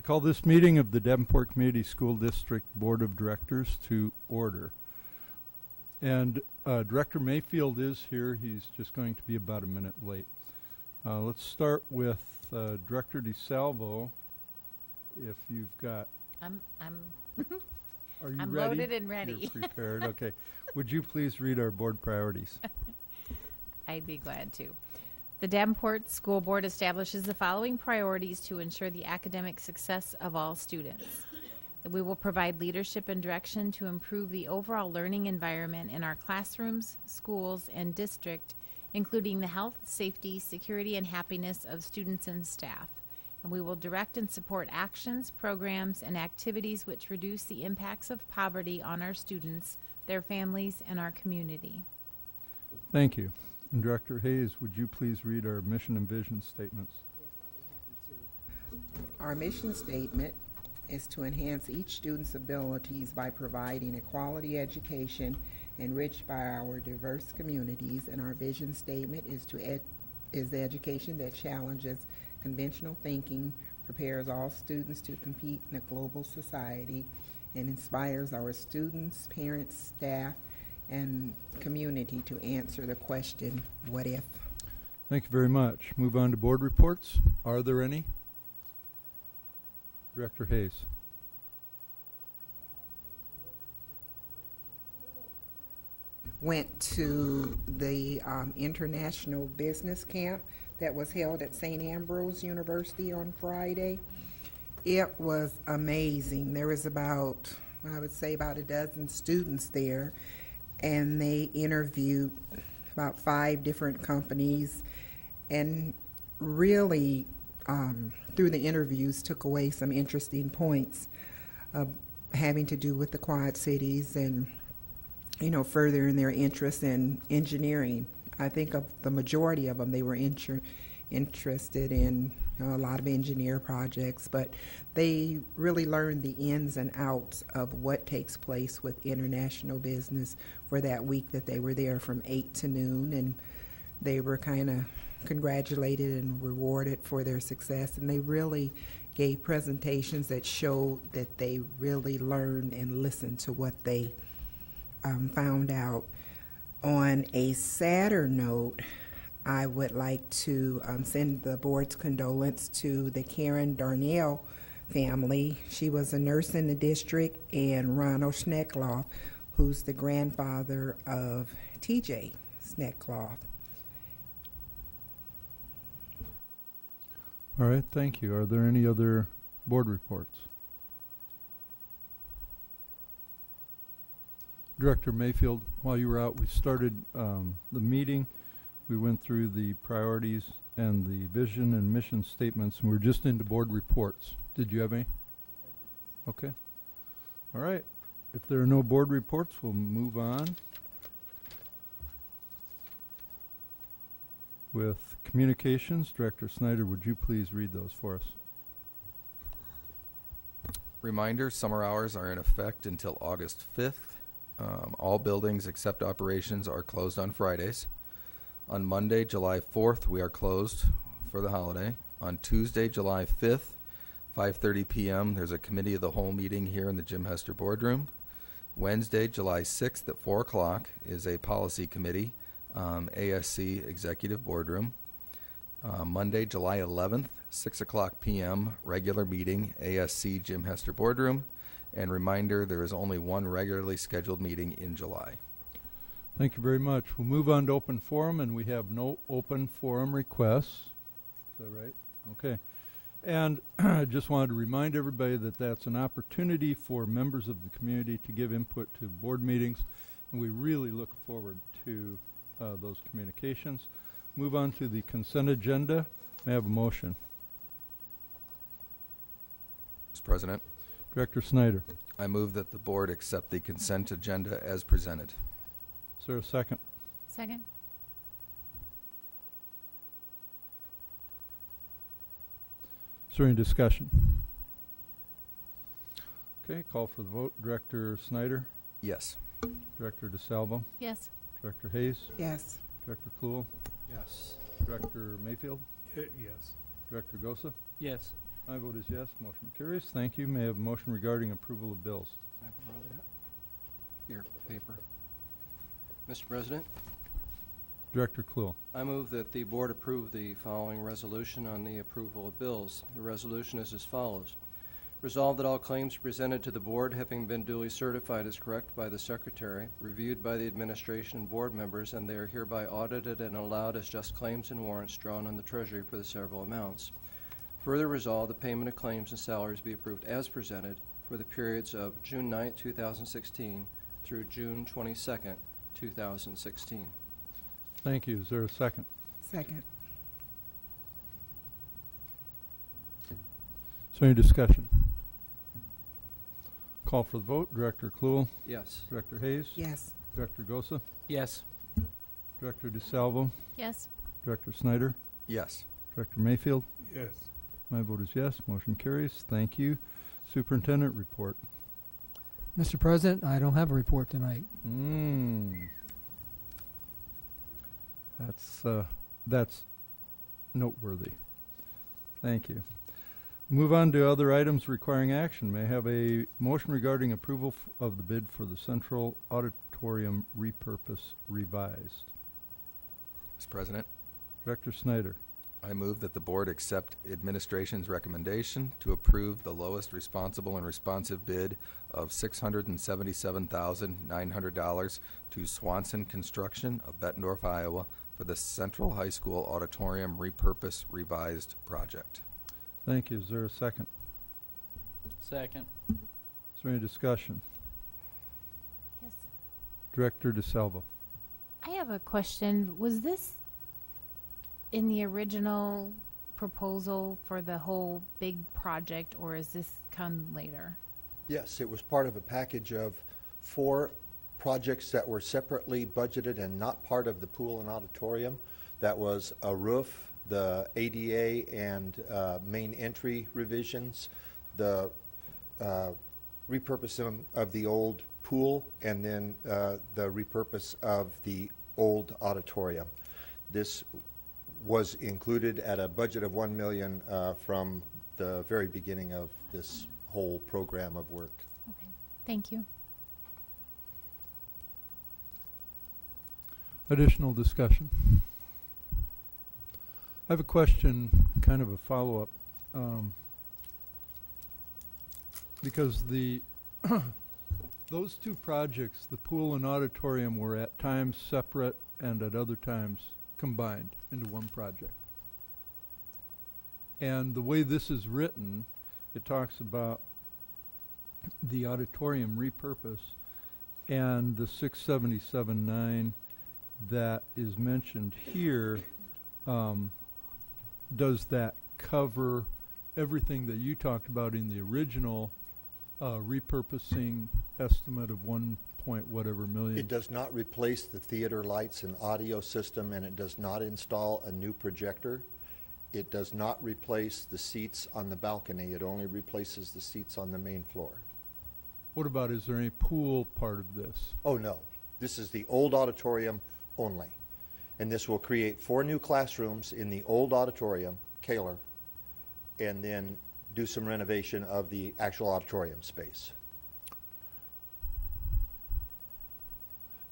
call this meeting of the Davenport Community School District Board of Directors to order. And Director Mayfield is here. He's just going to be about a minute late. Let's start with Director DeSalvo. If you've got... I'm Are you I'm ready? loaded and ready. You're prepared. Okay. Would you please read our board priorities? I'd be glad to. The Davenport School Board establishes the following priorities to ensure the academic success of all students. That we will provide leadership and direction to improve the overall learning environment in our classrooms, schools, and district, including the health, safety, security, and happiness of students and staff. And we will direct and support actions, programs, and activities which reduce the impacts of poverty on our students, their families, and our community. Thank you. And Director Hayes, would you please read our mission and vision statements? Yes, I'll be happy to. Our mission statement is to enhance each student's abilities by providing a quality education enriched by our diverse communities, and our vision statement is the education that challenges conventional thinking, prepares all students to compete in a global society, and inspires our students, parents, staff, and community to answer the question, what if? Thank you very much. Move on to board reports. Are there any? Director Hayes. Went to the international business camp that was held at St. Ambrose University on Friday. It was amazing. There was about, I would say, about a dozen students there, and they interviewed about 5 different companies, and really through the interviews took away some interesting points having to do with the Quad Cities and, you know, furthering their interest in engineering. I think of the majority of them, they were interested in, you know, a lot of engineer projects, but they really learned the ins and outs of what takes place with international business for that week that they were there from 8 to noon, and they were kind of congratulated and rewarded for their success, and they really gave presentations that showed that they really learned and listened to what they found out. On a sadder note, I would like to send the board's condolence to the Karen Darnell family. She was a nurse in the district, and Ronald Schneckloff, who's the grandfather of TJ Schneckloff. All right, thank you. Are there any other board reports? Director Mayfield, while you were out, we started the meeting. We went through the priorities and the vision and mission statements, and we're just into board reports. Did you have any? Okay. All right. If there are no board reports, we'll move on with communications. Director Snyder, would you please read those for us? Reminder, summer hours are in effect until August 5th. All buildings except operations are closed on Fridays. On Monday, July 4th, we are closed for the holiday. On Tuesday, July 5th, 5:30 p.m., there's a committee of the whole meeting here in the Jim Hester boardroom. Wednesday, July 6th at 4 o'clock is a policy committee, ASC executive boardroom. Monday, July 11th, 6 o'clock p.m., regular meeting, ASC Jim Hester boardroom. And reminder, there is only one regularly scheduled meeting in July. Thank you very much. We'll move on to open forum, and we have no open forum requests. Is that right? Okay. And I just wanted to remind everybody that that's an opportunity for members of the community to give input to board meetings, and we really look forward to those communications. Move on to the consent agenda. May I have a motion? Mr. President, Director Snyder. I move that the board accept the consent agenda as presented. Is there a second? Second? Is there any discussion? Okay, call for the vote. Director Snyder, Yes. Director DeSalvo, Yes. Director Hayes, Yes. Director Kluhl, Yes. Director Mayfield, Yes. Director Gosa. Yes. My vote is yes, motion carries. Thank you. May I have a motion regarding approval of bills? Can I borrow that? Your paper. Mr. President, Director Cluel. I move that the board approve the following resolution on the approval of bills. The resolution is as follows. Resolved that all claims presented to the board, having been duly certified as correct by the secretary, reviewed by the administration and board members, and they are hereby audited and allowed as just claims and warrants drawn on the treasury for the several amounts. Further resolved, the payment of claims and salaries be approved as presented for the periods of June 9, 2016 through June 22nd, 2016. Thank you. Is there a second? Second. Is there any discussion? Call for the vote. Director Cluel, Yes. Director Hayes, Yes. Director Gosa, Yes. Director DeSalvo, Yes. Director Snyder, Yes. Director Mayfield. Yes. My vote is yes, motion carries. Thank you. Superintendent report. Mr. President, I don't have a report tonight. That's noteworthy. Thank you. Move on to other items requiring action. May I have a motion regarding approval of the bid for the Central Auditorium repurpose revised? Mr. President, Director Snyder. I move that the board accept administration's recommendation to approve the lowest responsible and responsive bid of $677,900 to Swanson Construction of Bettendorf, Iowa for the Central High School Auditorium Repurpose Revised project. Thank you. Is there a second? Second. Is there any discussion? Yes. Director DeSalvo. I have a question. Was this in the original proposal for the whole big project, or is this come later? Yes, it was part of a package of 4 projects that were separately budgeted and not part of the pool and auditorium. That was a roof, the ADA and main entry revisions, the repurposing of the old pool, and then the repurpose of the old auditorium. This was included at a budget of $1 million from the very beginning of this whole program of work. Okay. Thank you. Additional discussion. I have a question, kind of a follow-up, because the those 2 projects, the pool and auditorium, were at times separate and at other times combined into one project. And the way this is written, it talks about the auditorium repurpose and the 677.9 that is mentioned here. Does that cover everything that you talked about in the original repurposing estimate of 1 point whatever million? It does not replace the theater lights and audio system, and it does not install a new projector. It does not replace the seats on the balcony. It only replaces the seats on the main floor. What about, is there any pool part of this? Oh, no. This is the old auditorium only. And this will create 4 new classrooms in the old auditorium, Kaler, and then do some renovation of the actual auditorium space.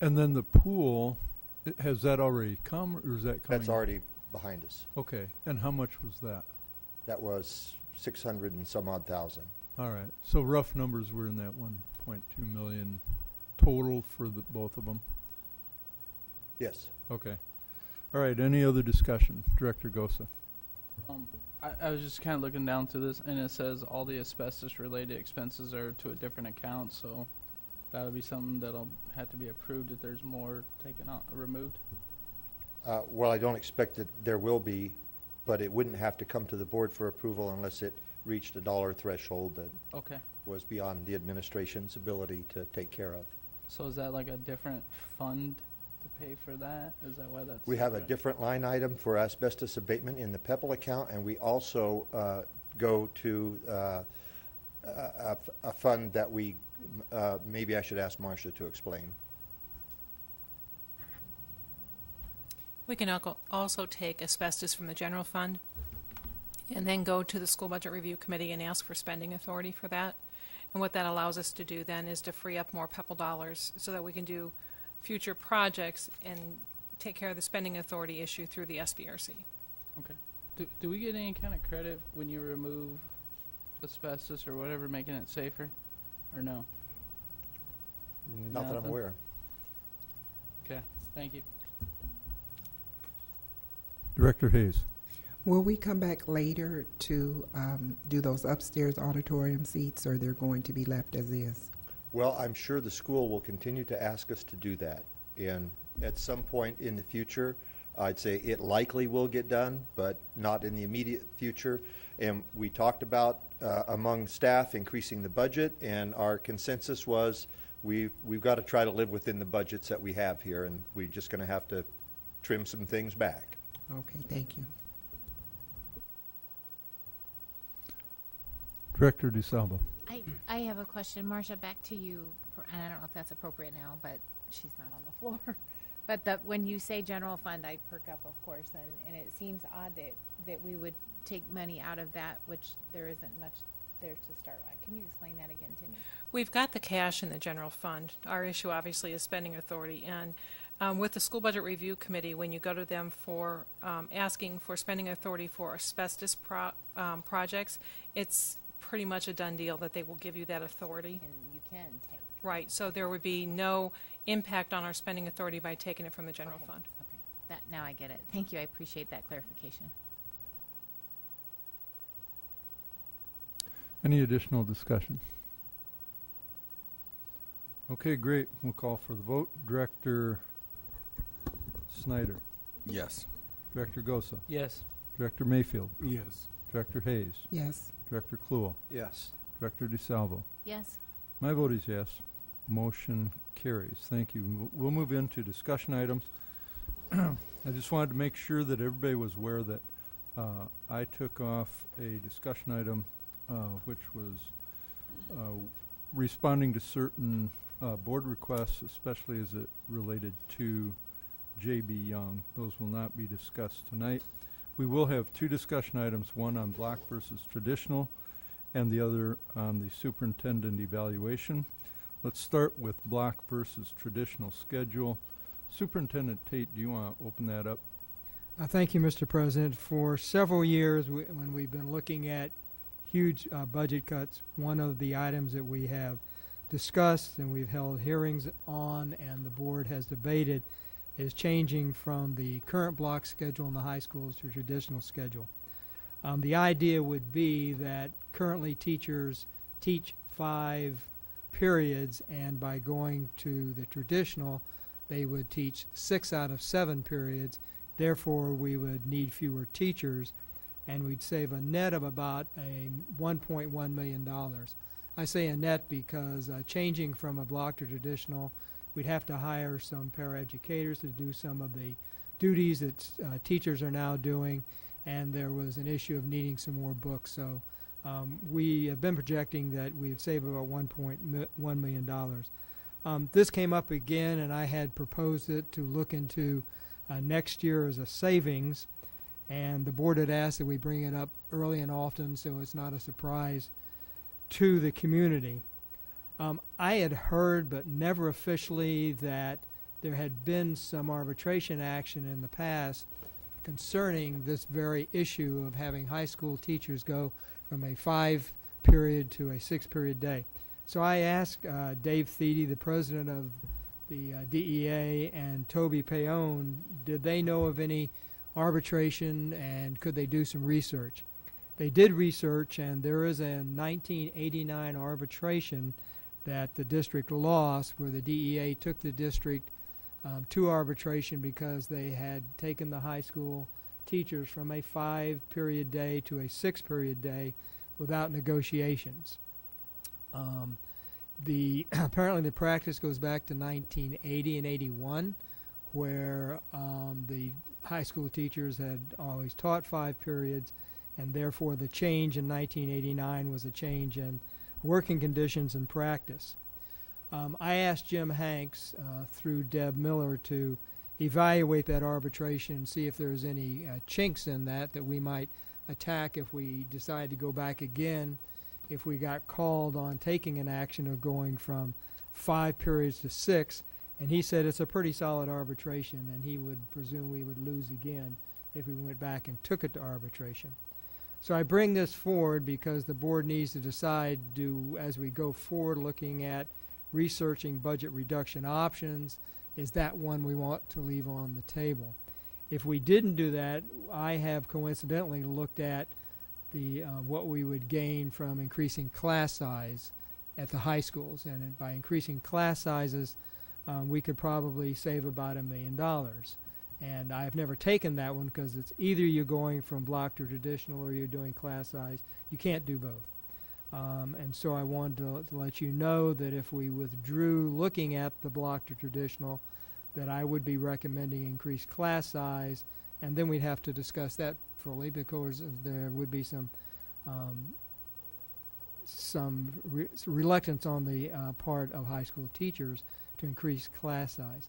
And then the pool, has that already come, or is that coming? That's already behind us. Okay, and how much was that? That was 600 and some odd thousand. All right, so rough numbers were in that 1.2 million total for the both of them? Yes. Okay. All right, any other discussion? Director Gosa. I was just kind of looking down through this, and it says all the asbestos-related expenses are to a different account, so that'll be something that'll have to be approved if there's more taken out, removed. Well, I don't expect that there will be, but it wouldn't have to come to the board for approval unless it reached a dollar threshold that Okay, was beyond the administration's ability to take care of. so is that like a different fund to pay for that? Is that why that's? We have a separate? different line item for asbestos abatement in the PEPAL account, and we also go to a fund that we, maybe I should ask Marcia to explain. We can also take asbestos from the general fund and then go to the School Budget Review Committee and ask for spending authority for that. And what that allows us to do then is to free up more PEPAL dollars so that we can do future projects and take care of the spending authority issue through the SBRC. Okay. Do we get any kind of credit when you remove asbestos or whatever, making it safer, or no? Not that I'm Nothing. aware. Okay, thank you. Director Hayes. Will we come back later to do those upstairs auditorium seats, or they're going to be left as is? Well, I'm sure the school will continue to ask us to do that. And at some point in the future, I'd say it likely will get done, but not in the immediate future. And we talked about, among staff, increasing the budget, and our consensus was we've got to try to live within the budgets that we have here, and we're just going to have to trim some things back. Okay, thank you. Director DeSalvo. I have a question, Marcia, back to you, and I don't know if that's appropriate now, but she's not on the floor. But when you say general fund, I perk up, of course, and it seems odd that we would take money out of that, which there isn't much there to start with. Can you explain that again to me? We've got the cash in the general fund. Our issue obviously is spending authority. And with the School Budget Review Committee, when you go to them for asking for spending authority for asbestos projects, it's pretty much a done deal that they will give you that authority. And you can take. Right, so there would be no impact on our spending authority by taking it from the general fund. Okay, that, now I get it. Thank you, I appreciate that clarification. Any additional discussion? Okay, great. We'll call for the vote. Director Snyder. Yes. Director Gosa. Yes. Director Mayfield. Yes. Director Hayes. Yes. Director Kluel. Yes. Director DeSalvo. Yes. My vote is yes. Motion carries. Thank you. We'll move into discussion items. I just wanted to make sure that everybody was aware that I took off a discussion item which was responding to certain board requests, especially as it related to J.B. Young. Those will not be discussed tonight. We will have two discussion items, one on block versus traditional and the other on the superintendent evaluation. Let's start with block versus traditional schedule. Superintendent Tate, do you want to open that up? Thank you, Mr. President. For several years, when we've been looking at huge budget cuts, one of the items that we have discussed and we've held hearings on and the board has debated is changing from the current block schedule in the high schools to a traditional schedule. The idea would be that currently teachers teach 5 periods, and by going to the traditional, they would teach 6 out of 7 periods. Therefore, we would need fewer teachers, and we'd save a net of about $1.1 million. I say a net because changing from a block to traditional, we'd have to hire some paraeducators to do some of the duties that teachers are now doing, and there was an issue of needing some more books. So we have been projecting that we would save about $1.1 million. This came up again, and I had proposed it to look into next year as a savings, and the board had asked that we bring it up early and often so it's not a surprise to the community. I had heard, but never officially, that there had been some arbitration action in the past concerning this very issue of having high school teachers go from a 5-period to a 6-period day. So I asked Dave Thiede, the president of the DEA, and Toby Payon, did they know of any arbitration and could they do some research? They did research, and there is a 1989 arbitration that the district lost where the DEA took the district to arbitration because they had taken the high school teachers from a 5-period day to a 6-period day without negotiations. Apparently the practice goes back to 1980 and 81, where the high school teachers had always taught 5 periods, and therefore the change in 1989 was a change in working conditions and practice. I asked Jim Hanks through Deb Miller to evaluate that arbitration and see if there's any chinks in that we might attack if we decide to go back again, if we got called on taking an action of going from 5 periods to 6. And he said it's a pretty solid arbitration, and he would presume we would lose again if we went back and took it to arbitration. So I bring this forward because the board needs to decide, as we go forward looking at researching budget reduction options, is that one we want to leave on the table? If we didn't do that, I have coincidentally looked at the what we would gain from increasing class size at the high schools, and by increasing class sizes, we could probably save about $1 million. And I've never taken that one because it's either you're going from block to traditional or you're doing class size. You can't do both. And so I wanted to let you know that if we withdrew looking at the block to traditional, that I would be recommending increased class size, and then we'd have to discuss that fully because there would be some reluctance on the part of high school teachers to increase class size.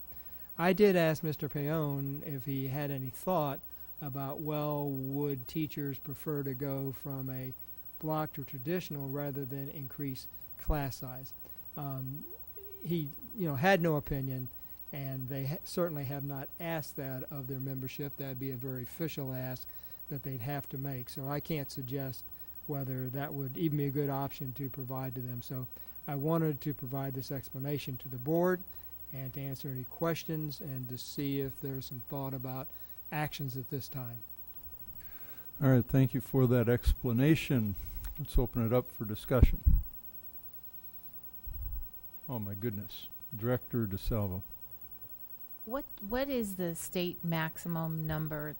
I did ask Mr. Payon if he had any thought about, well, would teachers prefer to go from a block to traditional rather than increase class size? He, had no opinion, and they certainly have not asked that of their membership. That'd be a very official ask that they'd have to make. So I can't suggest whether that would even be a good option to provide to them. So I wanted to provide this explanation to the board and to answer any questions and to see if there's some thought about actions at this time. All right, thank you for that explanation. Let's open it up for discussion. Oh my goodness. Director DeSalvo. What is the state maximum number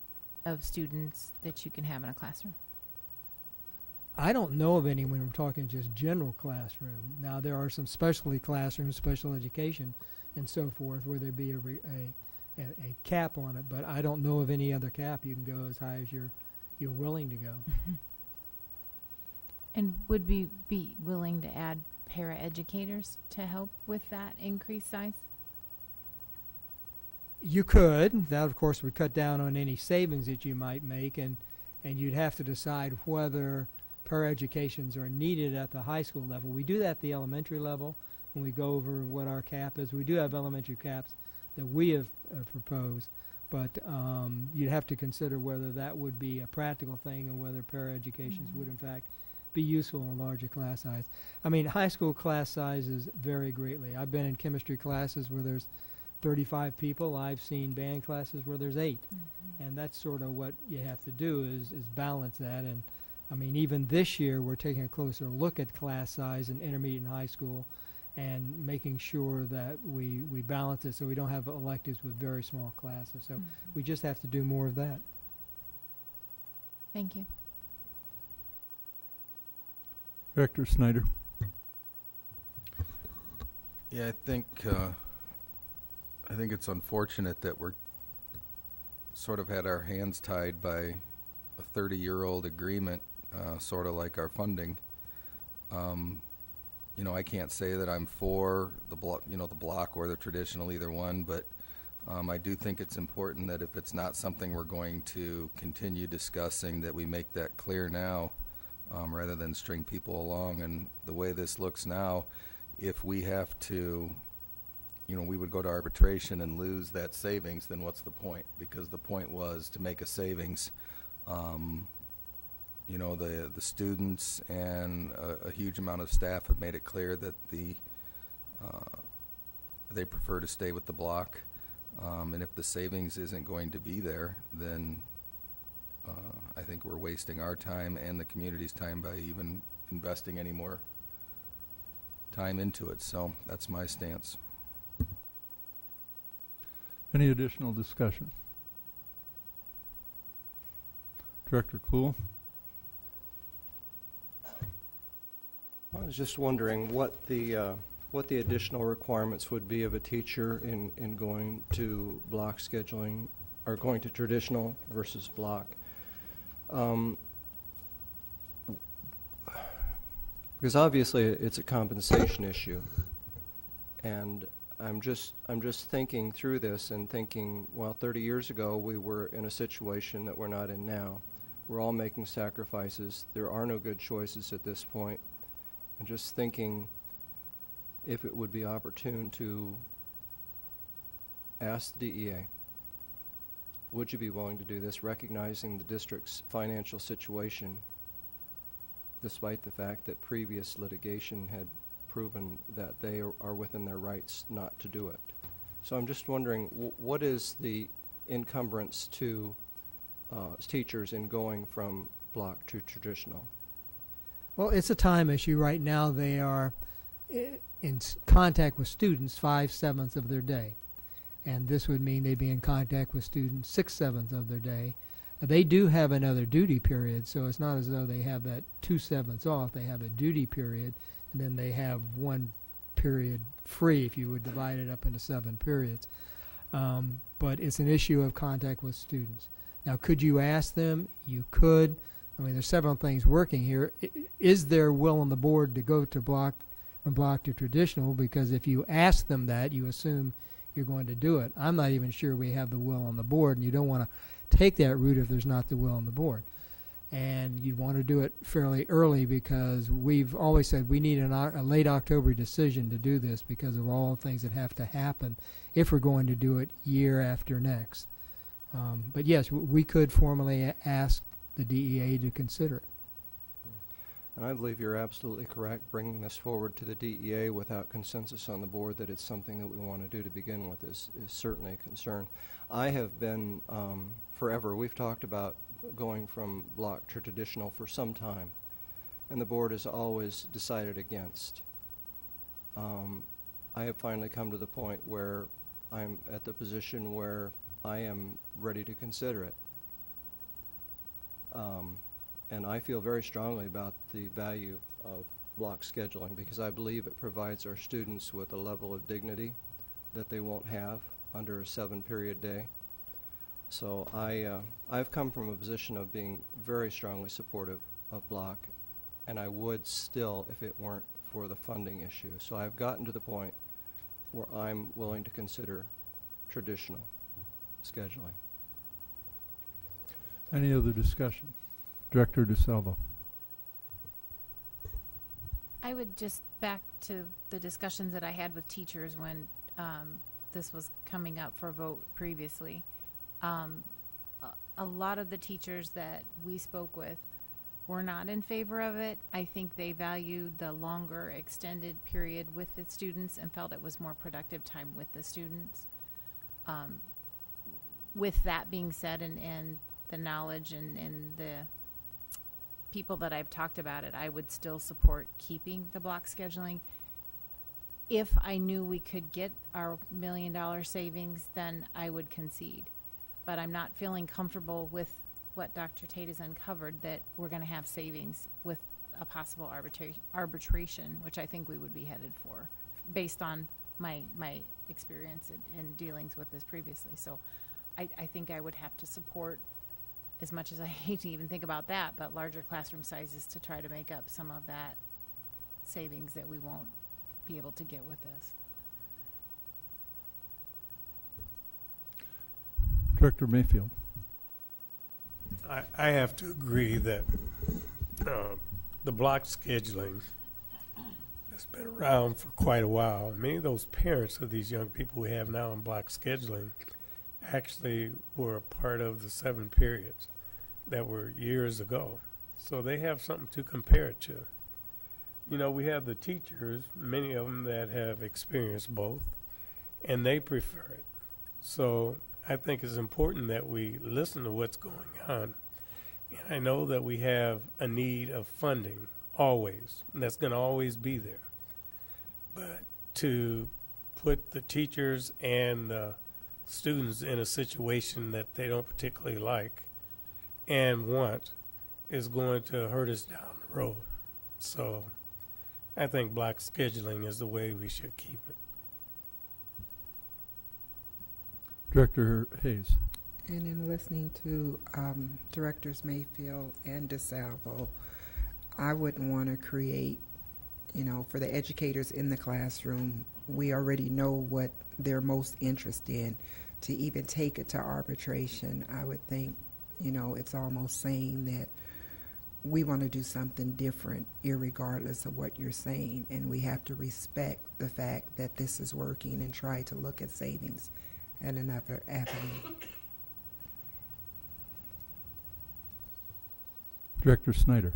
of students that you can have in a classroom? I don't know of any when we're talking just general classroom. Now, there are some specialty classrooms, special education, and so forth, where there'd be a cap on it, but I don't know of any other cap. You can go as high as you're willing to go. And would we be willing to add paraeducators to help with that increased size? You could. That, of course, would cut down on any savings that you might make, and you'd have to decide whether paraeducations are needed at the high school level. We do that at the elementary level when we go over what our cap is. We do have elementary caps that we have proposed, but you'd have to consider whether that would be a practical thing and whether paraeducations would, in fact, be useful in larger class size. I mean, high school class sizes vary greatly. I've been in chemistry classes where there's 35 people. I've seen band classes where there's 8. And that's sort of what you have to do is balance that. And I mean, even this year, we're taking a closer look at class size in intermediate and high school and making sure that we balance it so we don't have electives with very small classes. So we just have to do more of that. Thank you. Director Snyder. Yeah, I think it's unfortunate that we're sort of had our hands tied by a 30-year-old agreement, sort of like our funding. I can't say that I'm for the block or the traditional, either one, but I do think it's important that if it's not something we're going to continue discussing, that we make that clear now, rather than string people along. And the way this looks now, if we have to, we would go to arbitration and lose that savings, then what's the point? Because the point was to make a savings. The students and a huge amount of staff have made it clear that they prefer to stay with the block. And if the savings isn't going to be there, then I think we're wasting our time and the community's time by even investing any more time into it. So that's my stance. Any additional discussion? Director Kluhl. I was just wondering what the additional requirements would be of a teacher in going to block scheduling, or going to traditional versus block. Because obviously it's a compensation issue, and I'm just thinking through this and thinking, well, 30 years ago we were in a situation that we're not in now. We're all making sacrifices. There are no good choices at this point. I'm just thinking if it would be opportune to ask the DEA, would you be willing to do this, recognizing the district's financial situation, despite the fact that previous litigation had proven that they are within their rights not to do it? So I'm just wondering, what is the encumbrance to teachers in going from block to traditional? Well, it's a time issue. Right now, they are in contact with students 5/7 of their day. And this would mean they'd be in contact with students 6/7 of their day. They do have another duty period, so it's not as though they have that 2/7 off. They have a duty period, and then they have one period free if you would divide it up into 7 periods. But it's an issue of contact with students. Now, could you ask them? You could. I mean, there's several things working here. Is there will on the board to go to from block to traditional? Because if you ask them that, you assume you're going to do it. I'm not even sure we have the will on the board, and you don't want to take that route if there's not the will on the board. And you'd want to do it fairly early because we've always said we need a late October decision to do this because of all the things that have to happen if we're going to do it year after next. But yes, we could formally ask the DEA to consider it. And I believe you're absolutely correct. Bringing this forward to the DEA without consensus on the board that it's something that we want to do to begin with is certainly a concern. I have been forever, we've talked about going from block to traditional for some time, and the board has always decided against. I have finally come to the point where I'm at the position where I am ready to consider it. And I feel very strongly about the value of block scheduling because I believe it provides our students with a level of dignity that they won't have under a 7-period day. So I've come from a position of being very strongly supportive of block, and I would still if it weren't for the funding issue. So I've gotten to the point where I'm willing to consider traditional scheduling. Any other discussion? Director DeSalvo. I would just back to the discussions that I had with teachers when this was coming up for vote previously. A lot of the teachers that we spoke with were not in favor of it. I think they valued the longer extended period with the students and felt it was more productive time with the students. With that being said, and the knowledge and the people that I've talked about it, I would still support keeping the block scheduling. If I knew we could get our $1 million savings, then I would concede. But I'm not feeling comfortable with what Dr. Tate has uncovered, that we're going to have savings with a possible arbitration, which I think we would be headed for, based on my experience in dealings with this previously. So I think I would have to support, as much as I hate to even think about that, but larger classroom sizes to try to make up some of that savings that we won't be able to get with this. Director Mayfield. I have to agree that the block scheduling has been around for quite a while. Many of those parents of these young people we have now in block scheduling actually were a part of the 7 periods that were years ago. So they have something to compare it to. You know, we have the teachers, many of them that have experienced both, and they prefer it. So I think it's important that we listen to what's going on. And I know that we have a need of funding always, and that's going to always be there. But to put the teachers and the students in a situation that they don't particularly like and want is going to hurt us down the road. So I think block scheduling is the way we should keep it. Director Hayes. And in listening to Directors Mayfield and DeSalvo, I wouldn't want to create, for the educators in the classroom, we already know what they're most interested in. To even take it to arbitration, I would think You know, it's almost saying that we want to do something different irregardless of what you're saying, and we have to respect the fact that this is working and try to look at savings at another avenue. Director Snyder.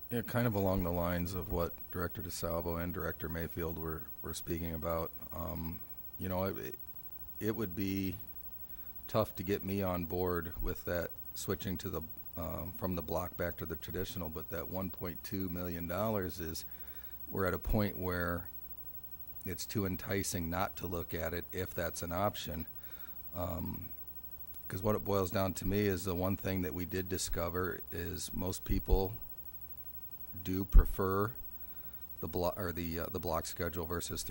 Yeah, kind of along the lines of what Director DeSalvo and Director Mayfield were speaking about. You know, it would be tough to get me on board with that switching to the from the block back to the traditional, but that $1.2 million is, we're at a point where it's too enticing not to look at it if that's an option. Because what it boils down to me is the one thing that we did discover is most people do prefer the block schedule versus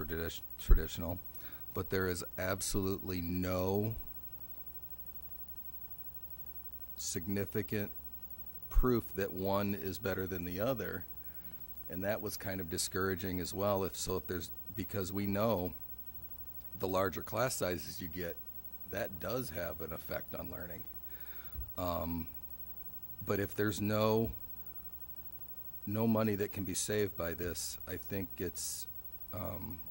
traditional, but there is absolutely no significant proof that one is better than the other, and that was kind of discouraging as well. If there's, because we know the larger class sizes you get, that does have an effect on learning. But if there's no money that can be saved by this, I think it's,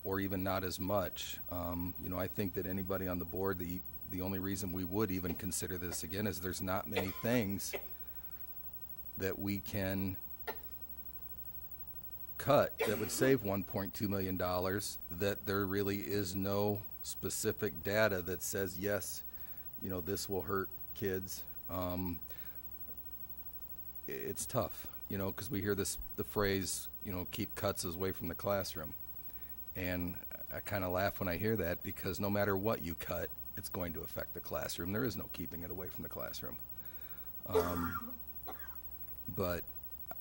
or even not as much. You know, I think that anybody on the board, the only reason we would even consider this again is there's not many things that we can cut that would save $1.2 million, that there really is no specific data that says, yes, you know, this will hurt kids. It's tough, you know, because we hear the phrase, you know, keep cuts away from the classroom. And I kind of laugh when I hear that, because no matter what you cut, it's going to affect the classroom. There is no keeping it away from the classroom. But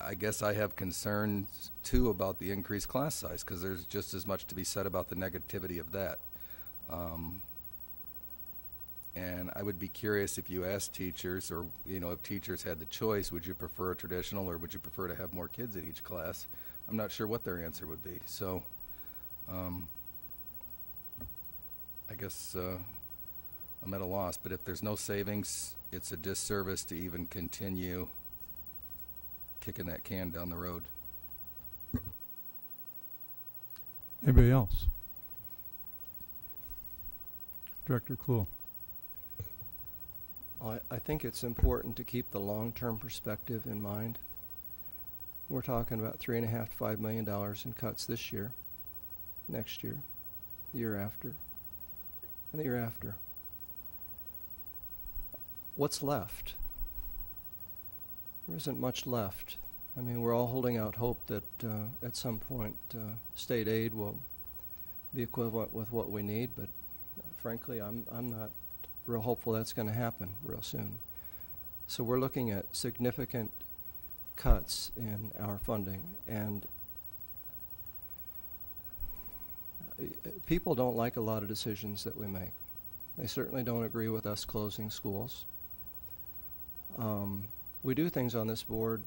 I guess I have concerns too about the increased class size, because there's just as much to be said about the negativity of that. And I would be curious if you asked teachers, or, you know, if teachers had the choice, would you prefer a traditional or would you prefer to have more kids at each class? I'm not sure what their answer would be. So I guess I'm at a loss. But if there's no savings, it's a disservice to even continue kicking that can down the road. Anybody else? Director Kluhl. I think it's important to keep the long-term perspective in mind. We're talking about $3.5 to $5 million in cuts this year, next year, the year after, and the year after. What's left? There isn't much left. I mean, we're all holding out hope that at some point state aid will be equivalent with what we need, but frankly, I'm not real hopeful that's going to happen real soon. So we're looking at significant cuts in our funding, and people don't like a lot of decisions that we make. They certainly don't agree with us closing schools. We do things on this board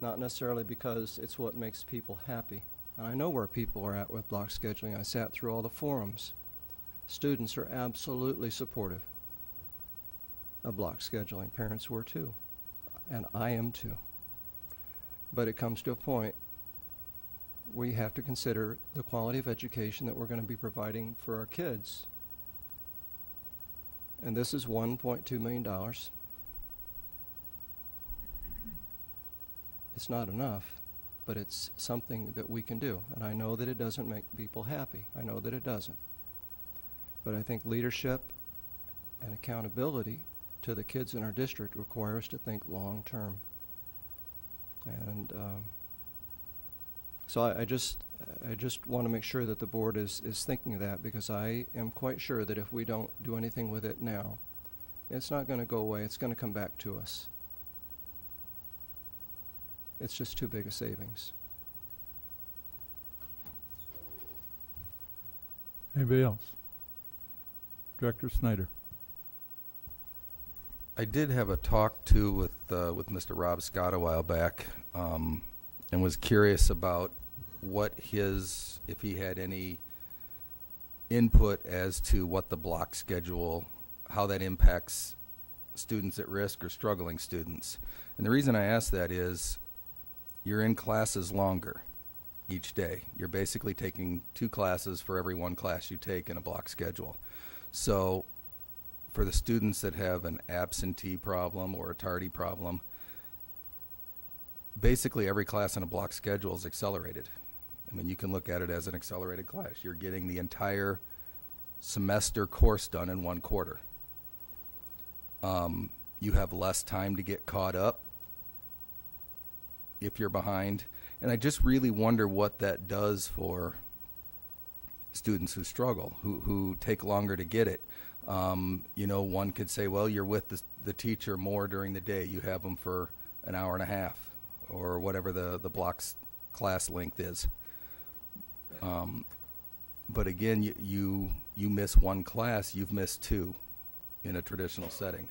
not necessarily because it's what makes people happy. And I know where people are at with block scheduling. I sat through all the forums. Students are absolutely supportive of block scheduling. Parents were too, and I am too. But it comes to a point where you have to consider the quality of education that we're going to be providing for our kids. And this is $1.2 million. It's not enough, but it's something that we can do. And I know that it doesn't make people happy. I know that it doesn't. But I think leadership and accountability to the kids in our district require us to think long term. And so I just want to make sure that the board is thinking of that, because I am quite sure that if we don't do anything with it now, it's not going to go away. It's going to come back to us. It's just too big a savings. Anybody else? Director Snyder. I did have a talk too with Mr. Rob Scott a while back, and was curious about if he had any input as to what the block schedule, how that impacts students at risk or struggling students. And the reason I ask that is you're in classes longer each day. You're basically taking 2 classes for every 1 class you take in a block schedule. So for the students that have an absentee problem or a tardy problem, basically every class in a block schedule is accelerated. I mean, you can look at it as an accelerated class. You're getting the entire semester course done in 1 quarter. You have less time to get caught up if you're behind. And I just really wonder what that does for students who struggle, who take longer to get it. You know, one could say, well, you're with the teacher more during the day. You have them for an hour and a half or whatever the block's class length is. But again, you miss 1 class, you've missed 2 in a traditional setting.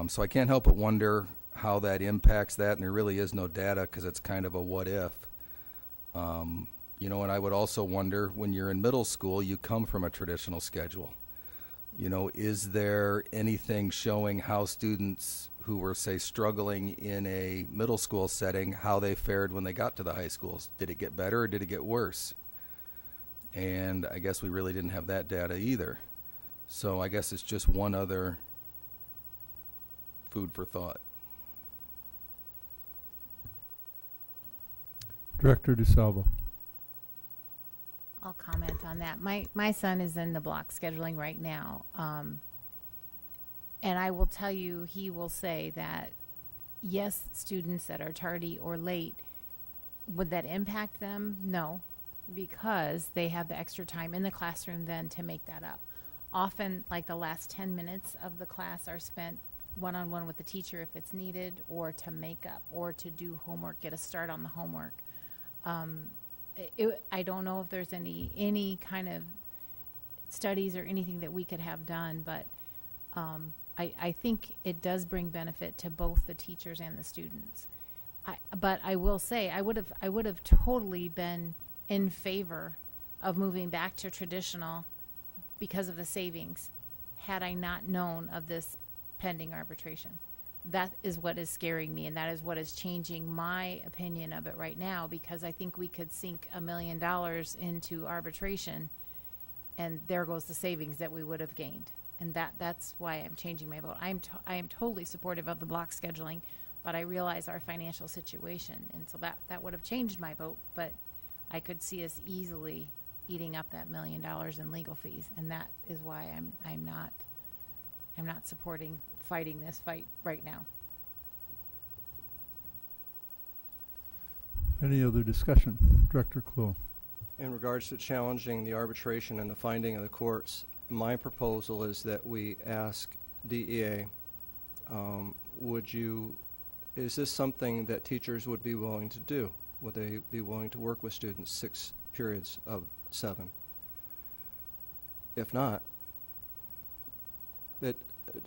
So I can't help but wonder how that impacts that, and there really is no data because it's kind of a what if. You know, and I would also wonder, when you're in middle school, you come from a traditional schedule. You know, is there anything showing how students who were, say, struggling in a middle school setting, how they fared when they got to the high schools? Did it get better or did it get worse? And I guess we really didn't have that data either. So I guess it's just one other food for thought. Director DeSalvo. I'll comment on that. My son is in the block scheduling right now. And I will tell you, he will say that, yes, students that are tardy or late, would that impact them? No, because they have the extra time in the classroom then to make that up. Often, like the last 10 minutes of the class are spent one-on-one with the teacher if it's needed, or to make up, or to do homework, get a start on the homework. I don't know if there's any kind of studies or anything that we could have done, but I think it does bring benefit to both the teachers and the students. But I will say, I would have totally been in favor of moving back to traditional because of the savings, had I not known of this pending arbitration. That is what is scaring me, and that is what is changing my opinion of it right now, because I think we could sink $1 million into arbitration, and there goes the savings that we would have gained. And that's why I'm changing my vote. I am totally supportive of the block scheduling, but I realize our financial situation, and so that would have changed my vote. But I could see us easily eating up that $1 million in legal fees, and that is why I'm not supporting fighting this fight right now. Any other discussion? Director Clue. In regards to challenging the arbitration and the finding of the courts, my proposal is that we ask DEA, is this something that teachers would be willing to do? Would they be willing to work with students 6 periods of 7? If not,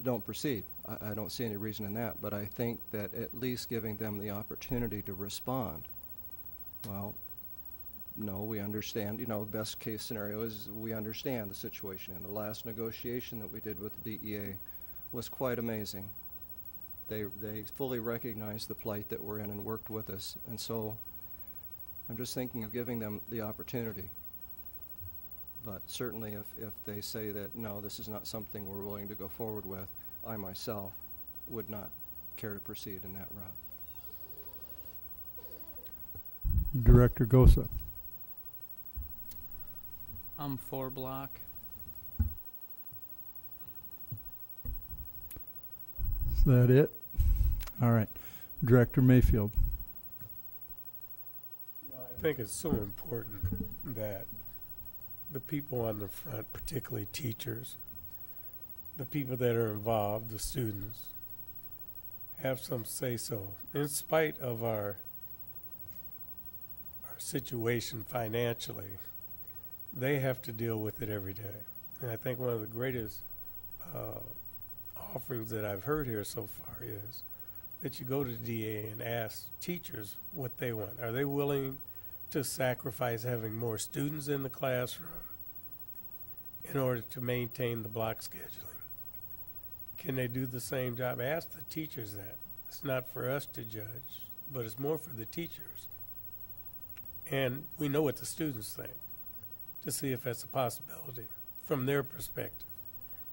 don't proceed. I don't see any reason in that, but I think that at least giving them the opportunity to respond. Well, no, we understand, best case scenario is we understand the situation. And the last negotiation that we did with the DEA was quite amazing. They fully recognized the plight that we're in and worked with us. And so I'm just thinking of giving them the opportunity. But certainly if they say that, no, this is not something we're willing to go forward with, I myself would not care to proceed in that route. Director Gosa. I'm for block. Is that it? All right. Director Mayfield. I think it's so important that the people on the front, particularly teachers, the people that are involved, the students, have some say-so. In spite of our situation financially, they have to deal with it every day. And I think one of the greatest offerings that I've heard here so far is that you go to the DA and ask teachers what they want. Are they willing to sacrifice having more students in the classroom in order to maintain the block scheduling? can they do the same job? Ask the teachers that. It's not for us to judge, but it's more for the teachers. And we know what the students think, to see if that's a possibility from their perspective.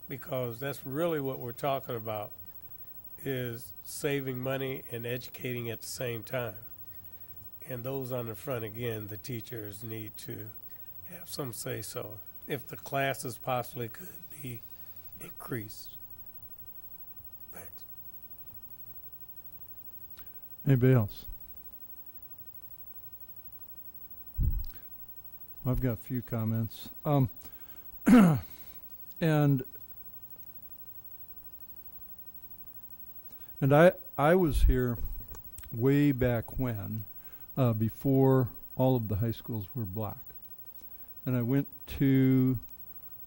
Because that's really what we're talking about, is saving money and educating at the same time. And those on the front, again, the teachers need to have some say-so, if the classes possibly could be increased. Thanks. Anybody else? Well, I've got a few comments. And I was here way back when, before all of the high schools were black. And I went to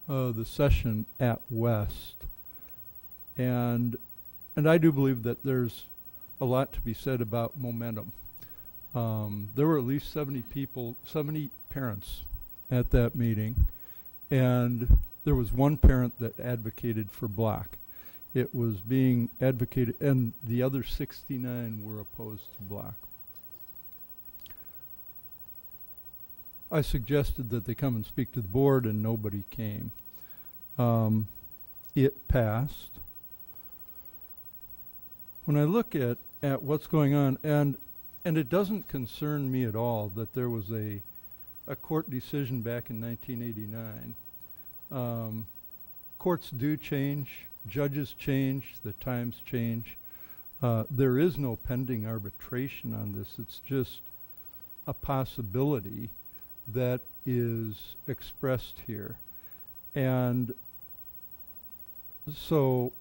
the session at West. And I do believe that there's a lot to be said about momentum. There were at least 70 parents at that meeting, and there was one parent that advocated for black. It was being advocated, and the other 69 were opposed to black. I suggested that they come and speak to the board, and nobody came. It passed. When I look at what's going on, and it doesn't concern me at all that there was a court decision back in 1989. Courts do change, judges change, the times change. There is no pending arbitration on this. It's just a possibility that is expressed here. And so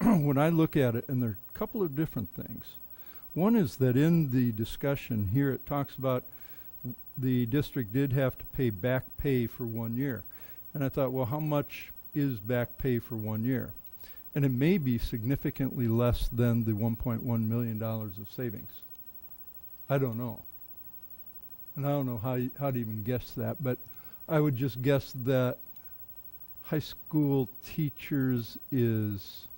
when I look at it, and there are a couple of different things. One is that in the discussion here, it talks about the district did have to pay back pay for 1 year. And I thought, well, how much is back pay for 1 year? And it may be significantly less than the $1.1 million of savings. I don't know. And I don't know how to even guess that, but I would just guess that high school teachers is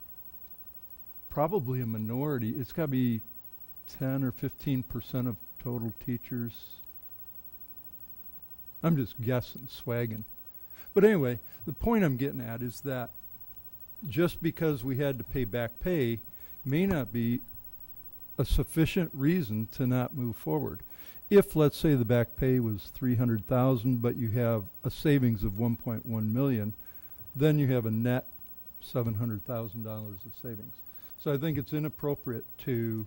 probably a minority. It's got to be 10 or 15% of total teachers. I'm just guessing, swagging. But anyway, the point I'm getting at is that just because we had to pay back pay may not be a sufficient reason to not move forward. If, let's say, the back pay was $300,000, but you have a savings of $1.1 million, then you have a net $700,000 of savings. So I think it's inappropriate to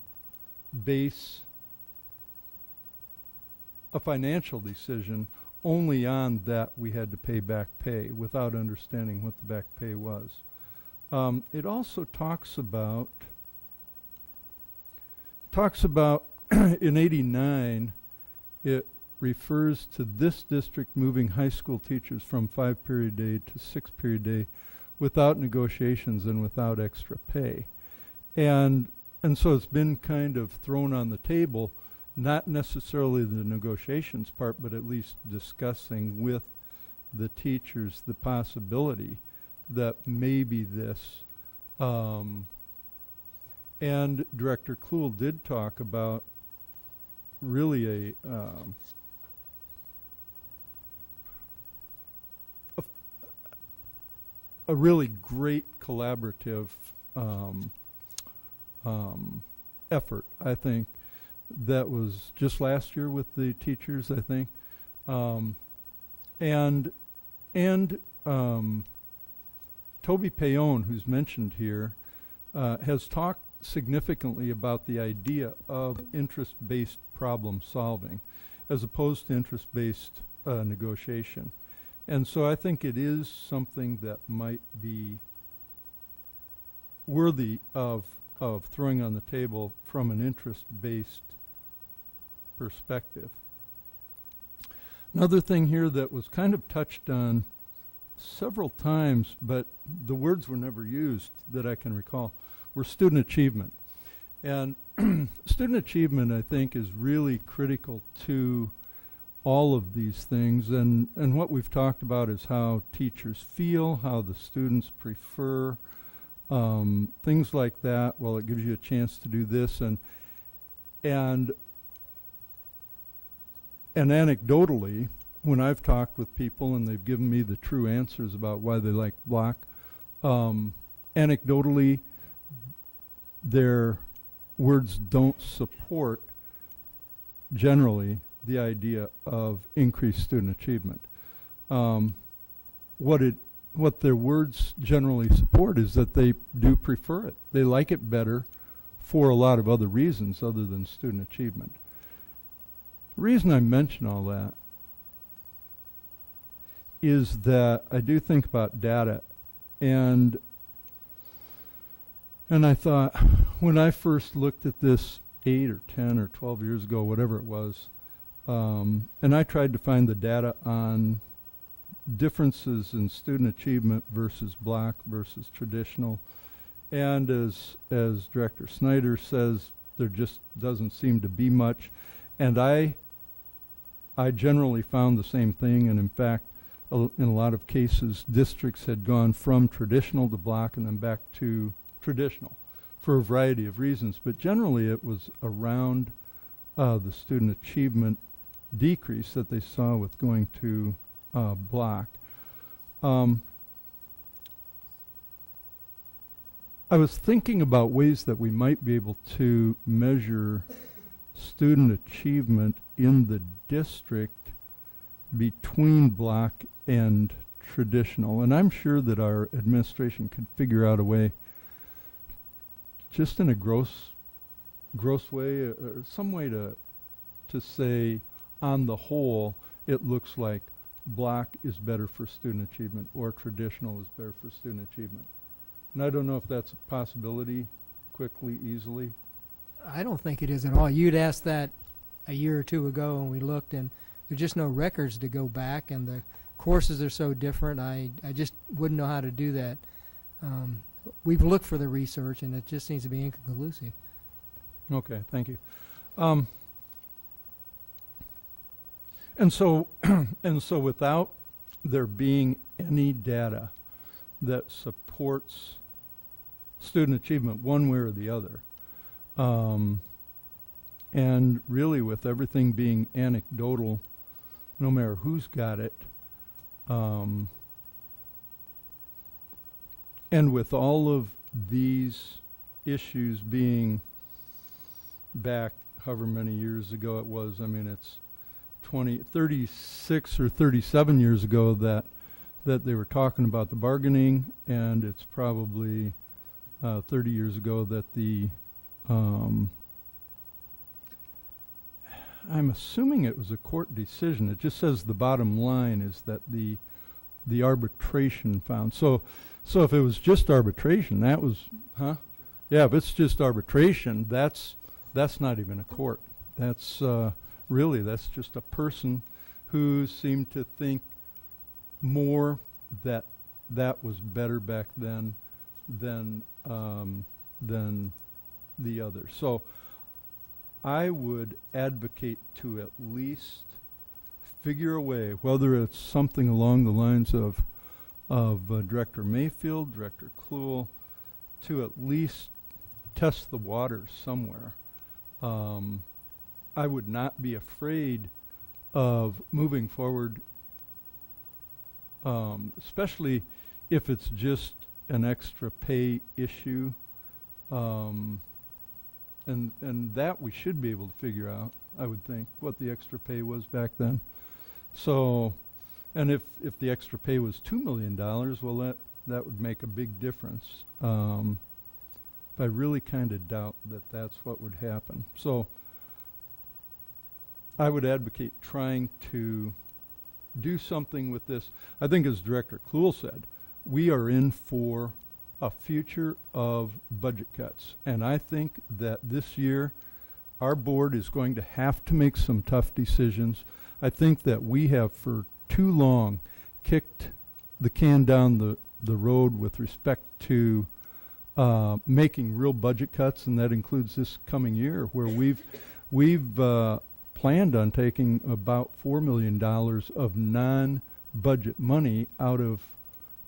base a financial decision only on that we had to pay back pay without understanding what the back pay was. It also talks about in 89, it refers to this district moving high school teachers from 5-period day to 6-period day without negotiations and without extra pay. And so it's been kind of thrown on the table, not necessarily the negotiations part, but at least discussing with the teachers the possibility that maybe this, and Director Kluhl did talk about really a really great collaborative effort, I think, that was just last year with the teachers, I think. Toby Payon, who's mentioned here, has talked significantly about the idea of interest-based problem solving as opposed to interest-based negotiation. And so I think it is something that might be worthy of throwing on the table from an interest-based perspective. Another thing here that was kind of touched on several times, but the words were never used that I can recall, were student achievement. And student achievement, I think, is really critical to all of these things. And what we've talked about is how teachers feel, how the students prefer things like that. Well, it gives you a chance to do this, and anecdotally, when I've talked with people and they've given me the true answers about why they like block, anecdotally, their words don't support generally the idea of increased student achievement. What their words generally support is that they do prefer it. They like it better for a lot of other reasons other than student achievement. The reason I mention all that is that I do think about data, and I thought, when I first looked at this 8 or 10 or 12 years ago, whatever it was, and I tried to find the data on differences in student achievement versus block versus traditional, and as Director Snyder says, there just doesn't seem to be much, and I generally found the same thing, and in fact, in a lot of cases, districts had gone from traditional to block and then back to traditional for a variety of reasons, but generally it was around the student achievement decrease that they saw with going to block. I was thinking about ways that we might be able to measure student achievement in the district between block and traditional, and I'm sure that our administration could figure out a way, just in a gross way, or some way to say, on the whole, it looks like block is better for student achievement or traditional is better for student achievement. And I don't know if that's a possibility quickly, easily. I don't think it is at all. You'd asked that a year or two ago, and we looked, and there's just no records to go back, and the courses are so different. I just wouldn't know how to do that. We've looked for the research, and it just seems to be inconclusive. Okay, thank you. And so without there being any data that supports student achievement one way or the other, and really with everything being anecdotal, no matter who's got it, and with all of these issues being back however many years ago it was, I mean, it's 36 or 37 years ago that they were talking about the bargaining, and it's probably 30 years ago that the I'm assuming it was a court decision. It just says the bottom line is that the arbitration found. So if it was just arbitration, that was, yeah, if it's just arbitration, that's not even a court. That's really, that's just a person who seemed to think more that was better back then than the other. So I would advocate to at least figure a way, whether it's something along the lines of Director Mayfield, Director Kluhl, to at least test the waters somewhere. I would not be afraid of moving forward, especially if it's just an extra pay issue, and that we should be able to figure out, I would think, what the extra pay was back then. So, and if the extra pay was $2 million, well, that would make a big difference. But I really kind of doubt that that's what would happen. So I would advocate trying to do something with this. I think, as Director Kluhl said, we are in for a future of budget cuts. And I think that this year our board is going to have to make some tough decisions. I think that we have for too long kicked the can down the road with respect to making real budget cuts, and that includes this coming year, where we've planned on taking about $4 million of non-budget money out of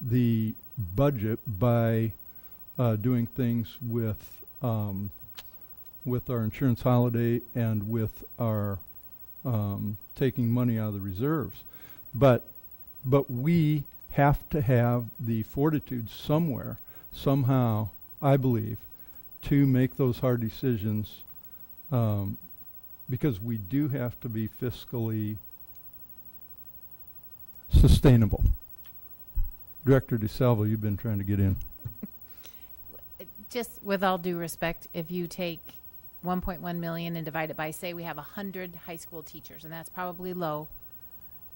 the budget by doing things with our insurance holiday and with our taking money out of the reserves. But we have to have the fortitude somewhere, somehow, I believe, to make those hard decisions, because we do have to be fiscally sustainable. Director DeSalvo, you've been trying to get in. Just with all due respect, if you take 1.1 million and divide it by, say we have 100 high school teachers, and that's probably low,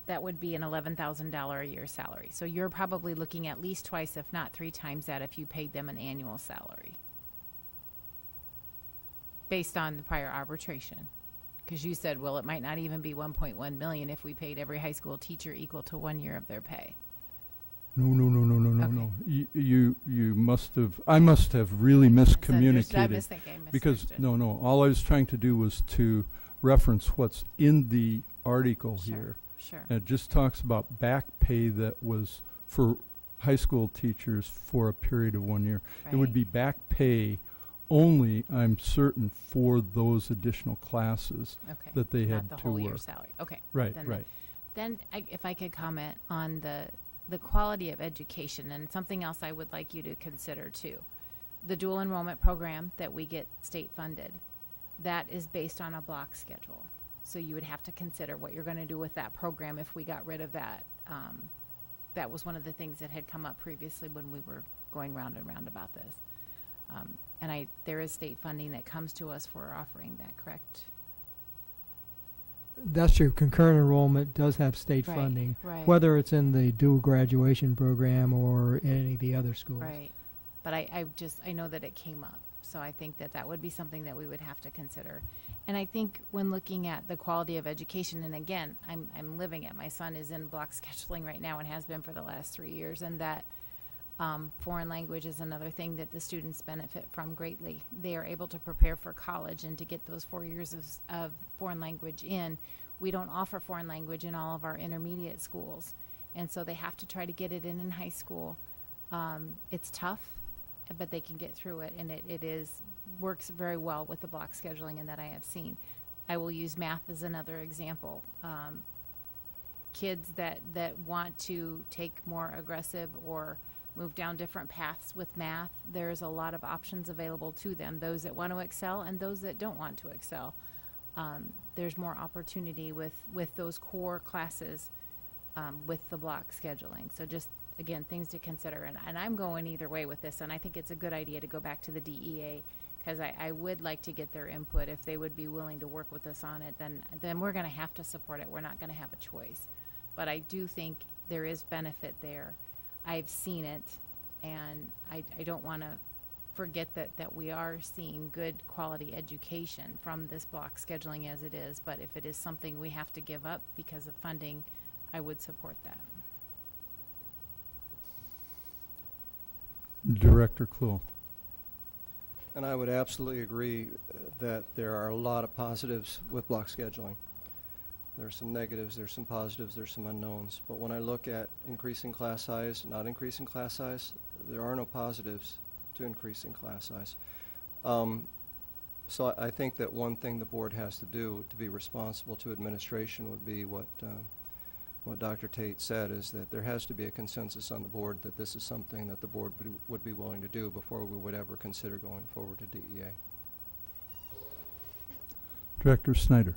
that would be an $11,000 a year salary. So you're probably looking at least twice, if not 3 times that, if you paid them an annual salary based on the prior arbitration. Because you said, well, it might not even be 1.1 million if we paid every high school teacher equal to 1 year of their pay. No. You must have, I must have really miscommunicated. Because, no, all I was trying to do was to reference what's in the article here. Sure. And it just talks about back pay that was for high school teachers for a period of 1 year. It would be back pay only, I'm certain, for those additional classes Okay. that they Not had the to whole year work. salary. Okay. Right, Then right. Then if I could comment on the quality of education, and something else I would like you to consider too. The dual enrollment program that we get state funded, that is based on a block schedule. So you would have to consider what you're going to do with that program if we got rid of that. That was one of the things that had come up previously when we were going round and round about this. And there is state funding that comes to us for offering that, correct? That's true. Concurrent enrollment does have state Right, funding, right. whether it's in the dual graduation program or any of the other schools. Right. But I know that it came up. So I think that would be something that we would have to consider. And I think when looking at the quality of education, and again, I'm living it. My son is in block scheduling right now and has been for the last 3 years, and that foreign language is another thing that the students benefit from greatly. They are able to prepare for college and to get those 4 years of foreign language in. We don't offer foreign language in all of our intermediate schools, and so they have to try to get it in high school. It's tough, but they can get through it, and it works very well with the block scheduling and that I have seen. I will use math as another example. Kids that want to take more aggressive or move down different paths with math, there's a lot of options available to them, those that want to excel and those that don't want to excel. There's more opportunity with those core classes with the block scheduling. So just, again, things to consider. And I'm going either way with this, and I think it's a good idea to go back to the DEA, because I would like to get their input. If they would be willing to work with us on it, then we're going to have to support it. We're not going to have a choice. But I do think there is benefit there. I've seen it, and I don't want to forget that we are seeing good quality education from this block scheduling as it is. But if it is something we have to give up because of funding, I would support that. Director Kluhl. And I would absolutely agree that there are a lot of positives with block scheduling. There are some negatives, there's some positives, there's some unknowns. But when I look at increasing class size, not increasing class size, there are no positives to increasing class size. So I think that one thing the board has to do to be responsible to administration would be what Dr. Tate said, is that there has to be a consensus on the board that this is something that the board would be willing to do before we would ever consider going forward to DEA. Director Snyder.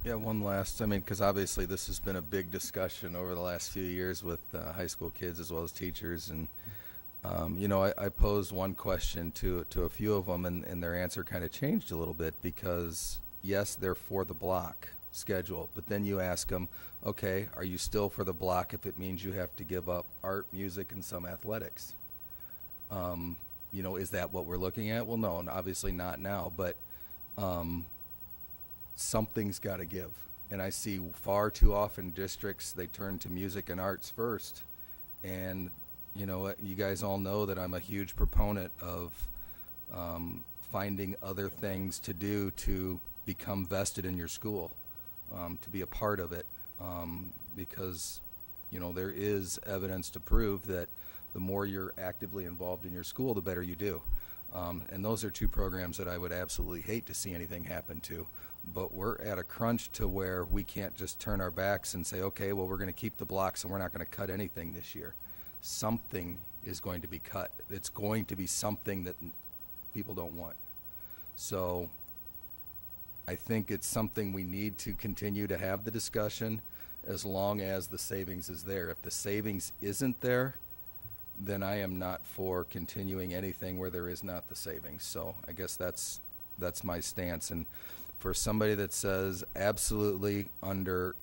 Yeah, one last, because obviously this has been a big discussion over the last few years with high school kids as well as teachers. And, I posed one question to a few of them, and their answer kind of changed a little bit, because, yes, they're for the block schedule, but then you ask them, okay, are you still for the block if it means you have to give up art, music, and some athletics? Is that what we're looking at? Well, no, obviously not now, but something's got to give. And I see far too often districts, they turn to music and arts first. And, you guys all know that I'm a huge proponent of finding other things to do to become vested in your school, to be a part of it, because, there is evidence to prove that The more you're actively involved in your school, the better you do. And those are two programs that I would absolutely hate to see anything happen to. But we're at a crunch to where we can't just turn our backs and say, okay, well, we're going to keep the blocks and we're not going to cut anything this year. Something is going to be cut. It's going to be something that people don't want. So I think it's something we need to continue to have the discussion as long as the savings is there. If the savings isn't there, then I am not for continuing anything where there is not the savings. So I guess that's my stance. And for somebody that says absolutely under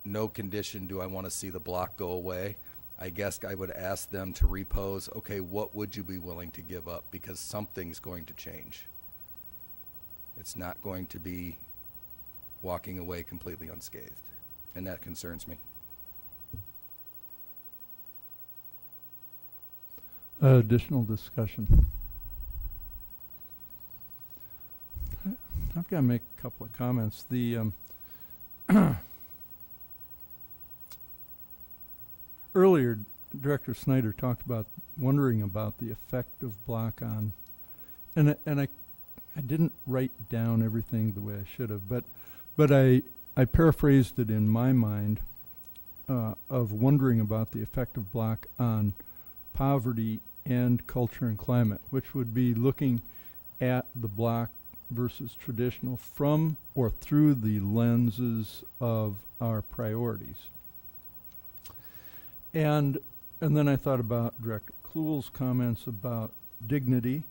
no condition do I want to see the block go away, I guess I would ask them to repose, okay, what would you be willing to give up? Because something's going to change. It's not going to be walking away completely unscathed. And that concerns me. Additional discussion. I've got to make a couple of comments. The earlier, Director Snyder talked about wondering about the effect of block on, and I didn't write down everything the way I should have, but I paraphrased it in my mind of wondering about the effect of block on poverty and culture and climate, which would be looking at the block versus traditional from or through the lenses of our priorities. And then I thought about Director Kluhl's comments about dignity,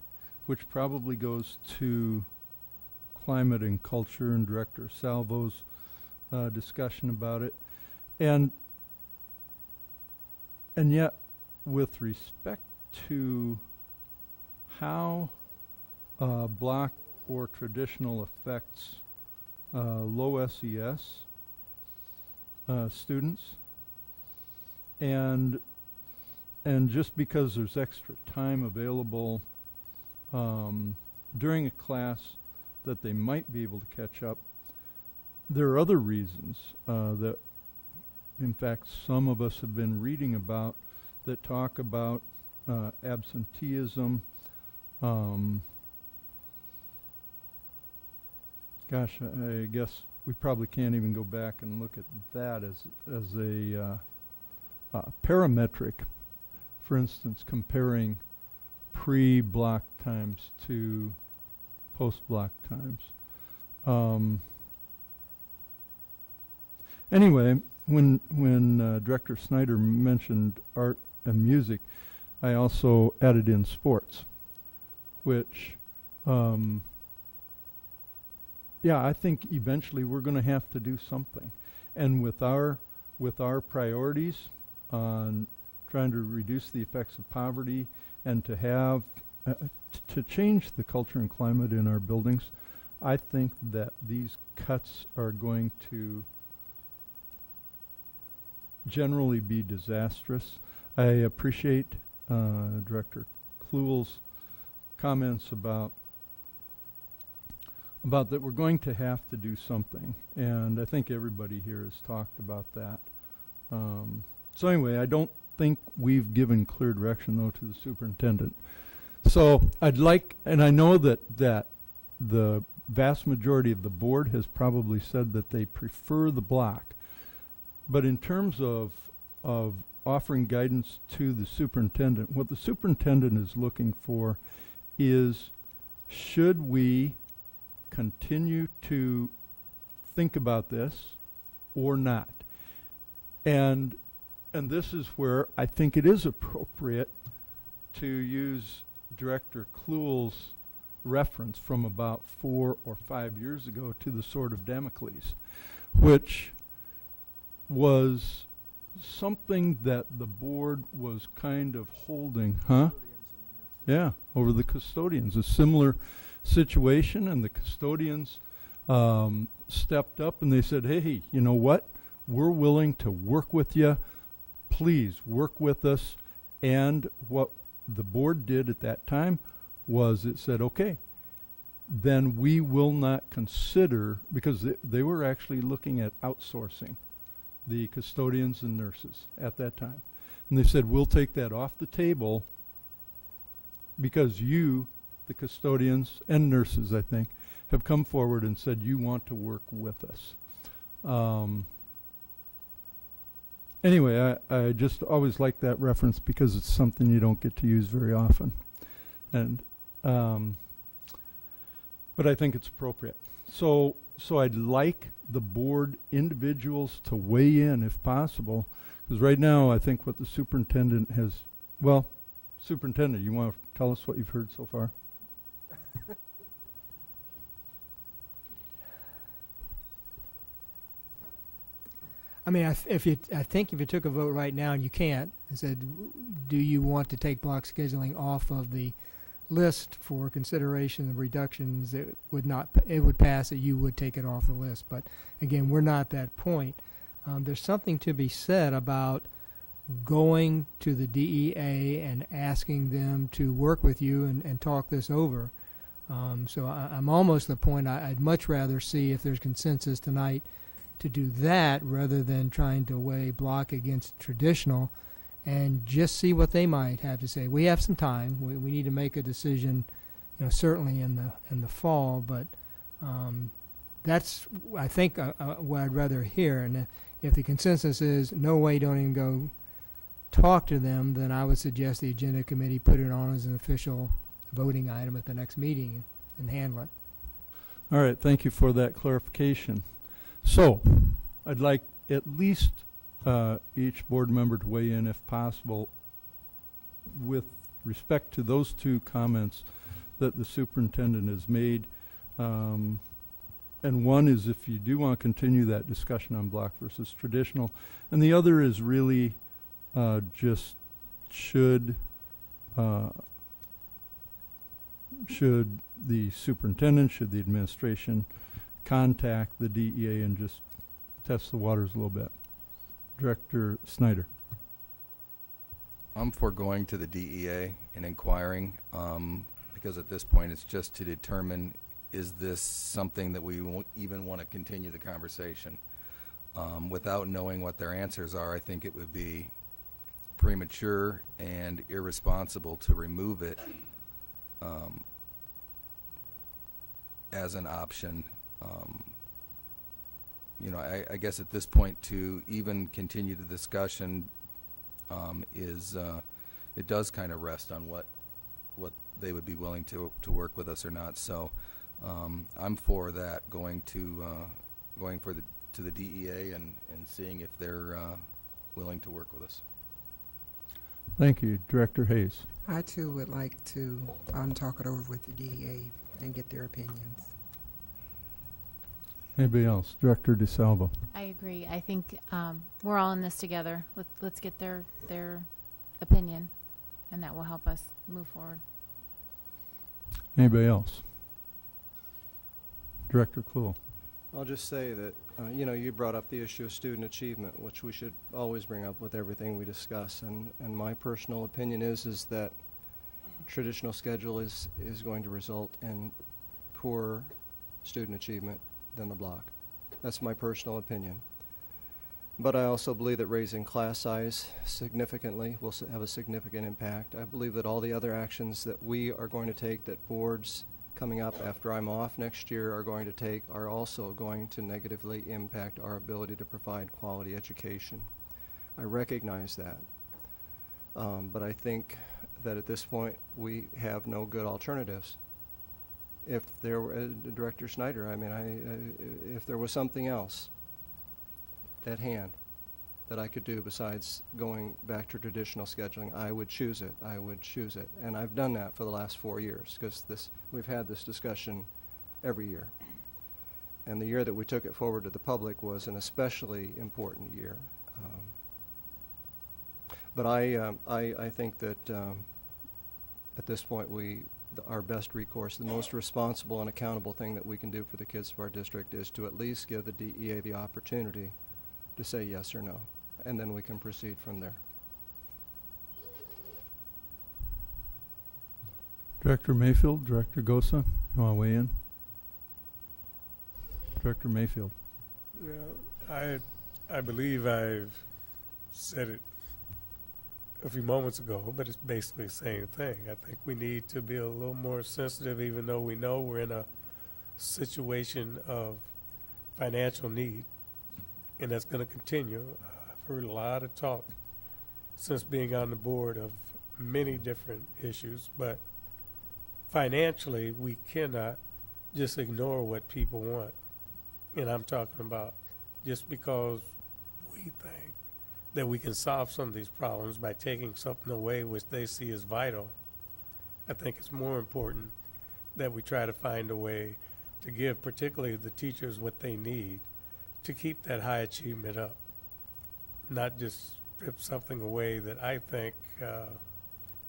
which probably goes to climate and culture, and Director Salvo's discussion about it. And yet, with respect to how block or traditional affects low SES students, and just because there's extra time available during a class that they might be able to catch up, there are other reasons that, in fact, some of us have been reading about that talk about absenteeism. Gosh, I guess we probably can't even go back and look at that as a parametric. For instance, comparing pre-block times to post-block times. Anyway, when Director Snyder mentioned art and music, I also added in sports, which, yeah, I think eventually we're going to have to do something. And with our priorities on trying to reduce the effects of poverty and to have to change the culture and climate in our buildings, I think that these cuts are going to generally be disastrous. I appreciate Director Kluhl's comments about that we're going to have to do something, and I think everybody here has talked about that. So anyway, I don't think we've given clear direction, though, to the superintendent. So I'd like, and I know that the vast majority of the board has probably said that they prefer the block, but in terms of offering guidance to the superintendent, what the superintendent is looking for is, should we continue to think about this or not? And this is where I think it is appropriate to use Director Kluhl's reference from about 4 or 5 years ago to the Sword of Damocles, which was something that the board was kind of holding, yeah, over the custodians. A similar situation, and the custodians stepped up and they said, hey, you know what? We're willing to work with you. Please work with us. And what the board did at that time was it said, okay, then we will not consider, because they were actually looking at outsourcing the custodians and nurses at that time. And they said, we'll take that off the table because you, the custodians and nurses, I think, have come forward and said you want to work with us. Anyway, I just always like that reference because it's something you don't get to use very often. And, but I think it's appropriate. So I'd like the board individuals to weigh in if possible, because right now I think what the superintendent has, well, superintendent, you want to tell us what you've heard so far? I mean, I think if you took a vote right now and you can't, and said, do you want to take block scheduling off of the list for consideration of reductions, it would pass that you would take it off the list. But again, we're not at that point. There's something to be said about going to the DEA and asking them to work with you and talk this over. So I'm almost at the point I'd much rather see if there's consensus tonight to do that rather than trying to weigh block against traditional and just see what they might have to say. We have some time. We need to make a decision, certainly in the fall, but that's, I think, what I'd rather hear. And if the consensus is no way, don't even go talk to them, then I would suggest the agenda committee put it on as an official voting item at the next meeting and handle it. All right, thank you for that clarification. So, I'd like at least each board member to weigh in if possible with respect to those two comments that the superintendent has made. And one is if you do want to continue that discussion on block versus traditional. And the other is really just should the superintendent, should the administration contact the DEA and just test the waters a little bit. Director Snyder. I'm for going to the DEA and inquiring, because at this point it's just to determine, is this something that we won't even want to continue the conversation? Without knowing what their answers are, I think it would be premature and irresponsible to remove it as an option. I guess at this point to even continue the discussion it does kind of rest on what they would be willing to work with us or not. So I'm for that, going to the DEA and seeing if they're willing to work with us. Thank you. Director Hayes. I too would like to talk it over with the DEA and get their opinions. Anybody else? Director DeSalvo. I agree. I think we're all in this together. Let's get their opinion, and that will help us move forward. Anybody else? Director Kluhl. I'll just say that, you brought up the issue of student achievement, which we should always bring up with everything we discuss. And my personal opinion is that traditional schedule is going to result in poorer student achievement than the block. That's my personal opinion. But I also believe that raising class size significantly will have a significant impact. I believe that all the other actions that we are going to take, that boards coming up after I'm off next year are going to take, are also going to negatively impact our ability to provide quality education. I recognize that. But I think that at this point we have no good alternatives. If there were, Director Snyder, if there was something else at hand that I could do besides going back to traditional scheduling, I would choose it. I would choose it. And I've done that for the last 4 years, because we've had this discussion every year. And the year that we took it forward to the public was an especially important year. But I think that at this point our best recourse, the most responsible and accountable thing that we can do for the kids of our district is to at least give the DEA the opportunity to say yes or no, and then we can proceed from there. Director Mayfield, Director Gosa, you want to weigh in? Director Mayfield. Well, I believe I've said it a few moments ago, but it's basically the same thing. I think we need to be a little more sensitive, even though we know we're in a situation of financial need, and that's going to continue. I've heard a lot of talk since being on the board of many different issues, but financially, we cannot just ignore what people want. And I'm talking about just because we think that we can solve some of these problems by taking something away which they see as vital. I think it's more important that we try to find a way to give particularly the teachers what they need to keep that high achievement up, not just strip something away that I think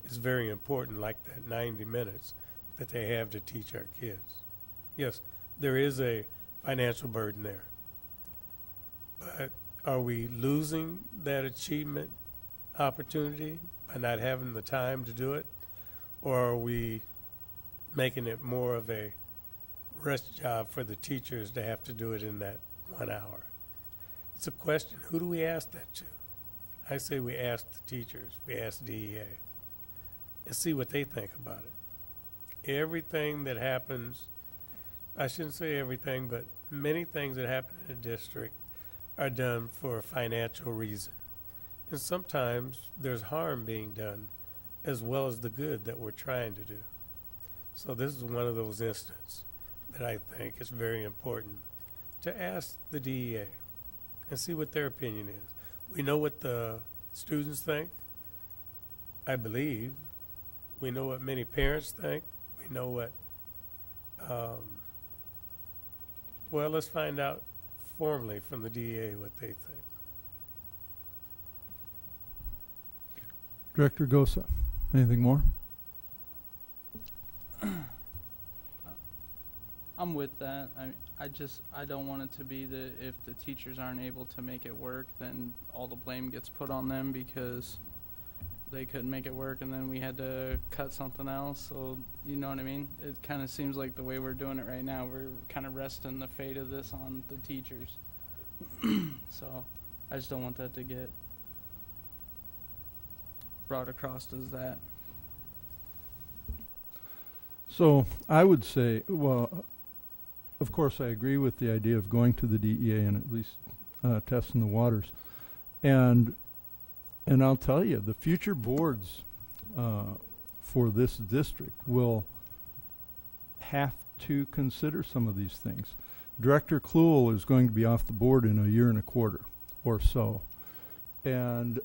is very important, like that 90 minutes that they have to teach our kids. Yes, there is a financial burden there, but are we losing that achievement opportunity by not having the time to do it? Or are we making it more of a rush job for the teachers to have to do it in that 1 hour? It's a question. Who do we ask that to? I say we ask the teachers, we ask DEA, and see what they think about it. Everything that happens, I shouldn't say everything, but many things that happen in the district are done for a financial reason. And sometimes there's harm being done as well as the good that we're trying to do. So this is one of those instances that I think is very important to ask the DEA and see what their opinion is. We know what the students think, I believe. We know what many parents think. We know what, well, let's find out formally from the DEA what they think. Director Gosa, anything more? I'm with that. I don't want it to be that if the teachers aren't able to make it work, then all the blame gets put on them because they couldn't make it work and then we had to cut something else. So, you know what I mean? It kind of seems like the way we're doing it right now, we're kind of resting the fate of this on the teachers. So, I just don't want that to get brought across as that. So I would say, well, of course, I agree with the idea of going to the DEA and at least testing the waters. And I'll tell you, the future boards for this district will have to consider some of these things. Director Kluhl is going to be off the board in 1.25 years or so. And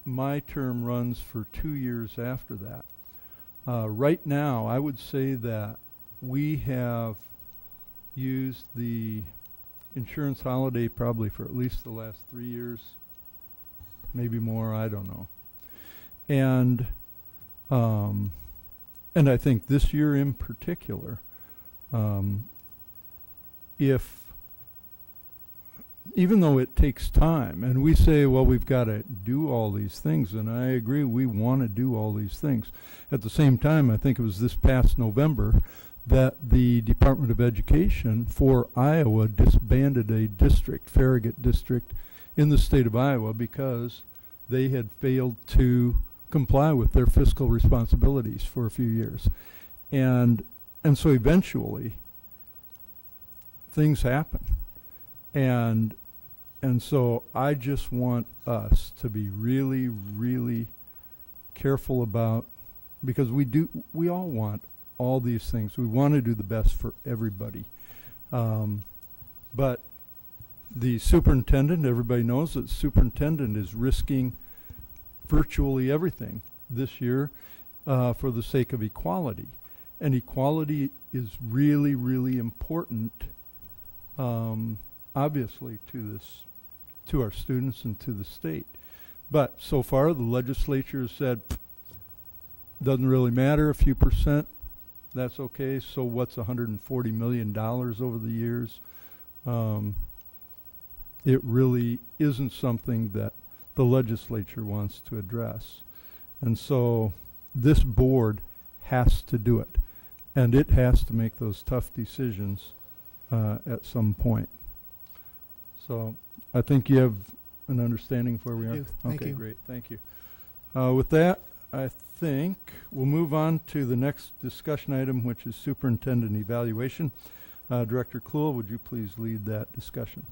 my term runs for 2 years after that. Right now, I would say that we have used the insurance holiday probably for at least the last 3 years, maybe more, I don't know. And I think this year in particular, even though it takes time, and we say, well, we've got to do all these things, and I agree, we want to do all these things. At the same time, I think it was this past November that the Department of Education for Iowa disbanded a district, Farragut District, in the state of Iowa because they had failed to comply with their fiscal responsibilities for a few years. And so eventually, things happen. And so I just want us to be really, really careful about, because we all want all these things. We want to do the best for everybody. But the superintendent, everybody knows that the superintendent is risking virtually everything this year for the sake of equality. And equality is really, really important, obviously, to our students and to the state. But so far, the legislature has said, doesn't really matter, a few percent, that's okay. So what's $140 million over the years? It really isn't something that the legislature wants to address. And so this board has to do it. And it has to make those tough decisions at some point. So I think you have an understanding of where we I are? do. Thank okay, you. great. Thank you. With that, I think we'll move on to the next discussion item, which is superintendent evaluation. Director Kluhl, would you please lead that discussion?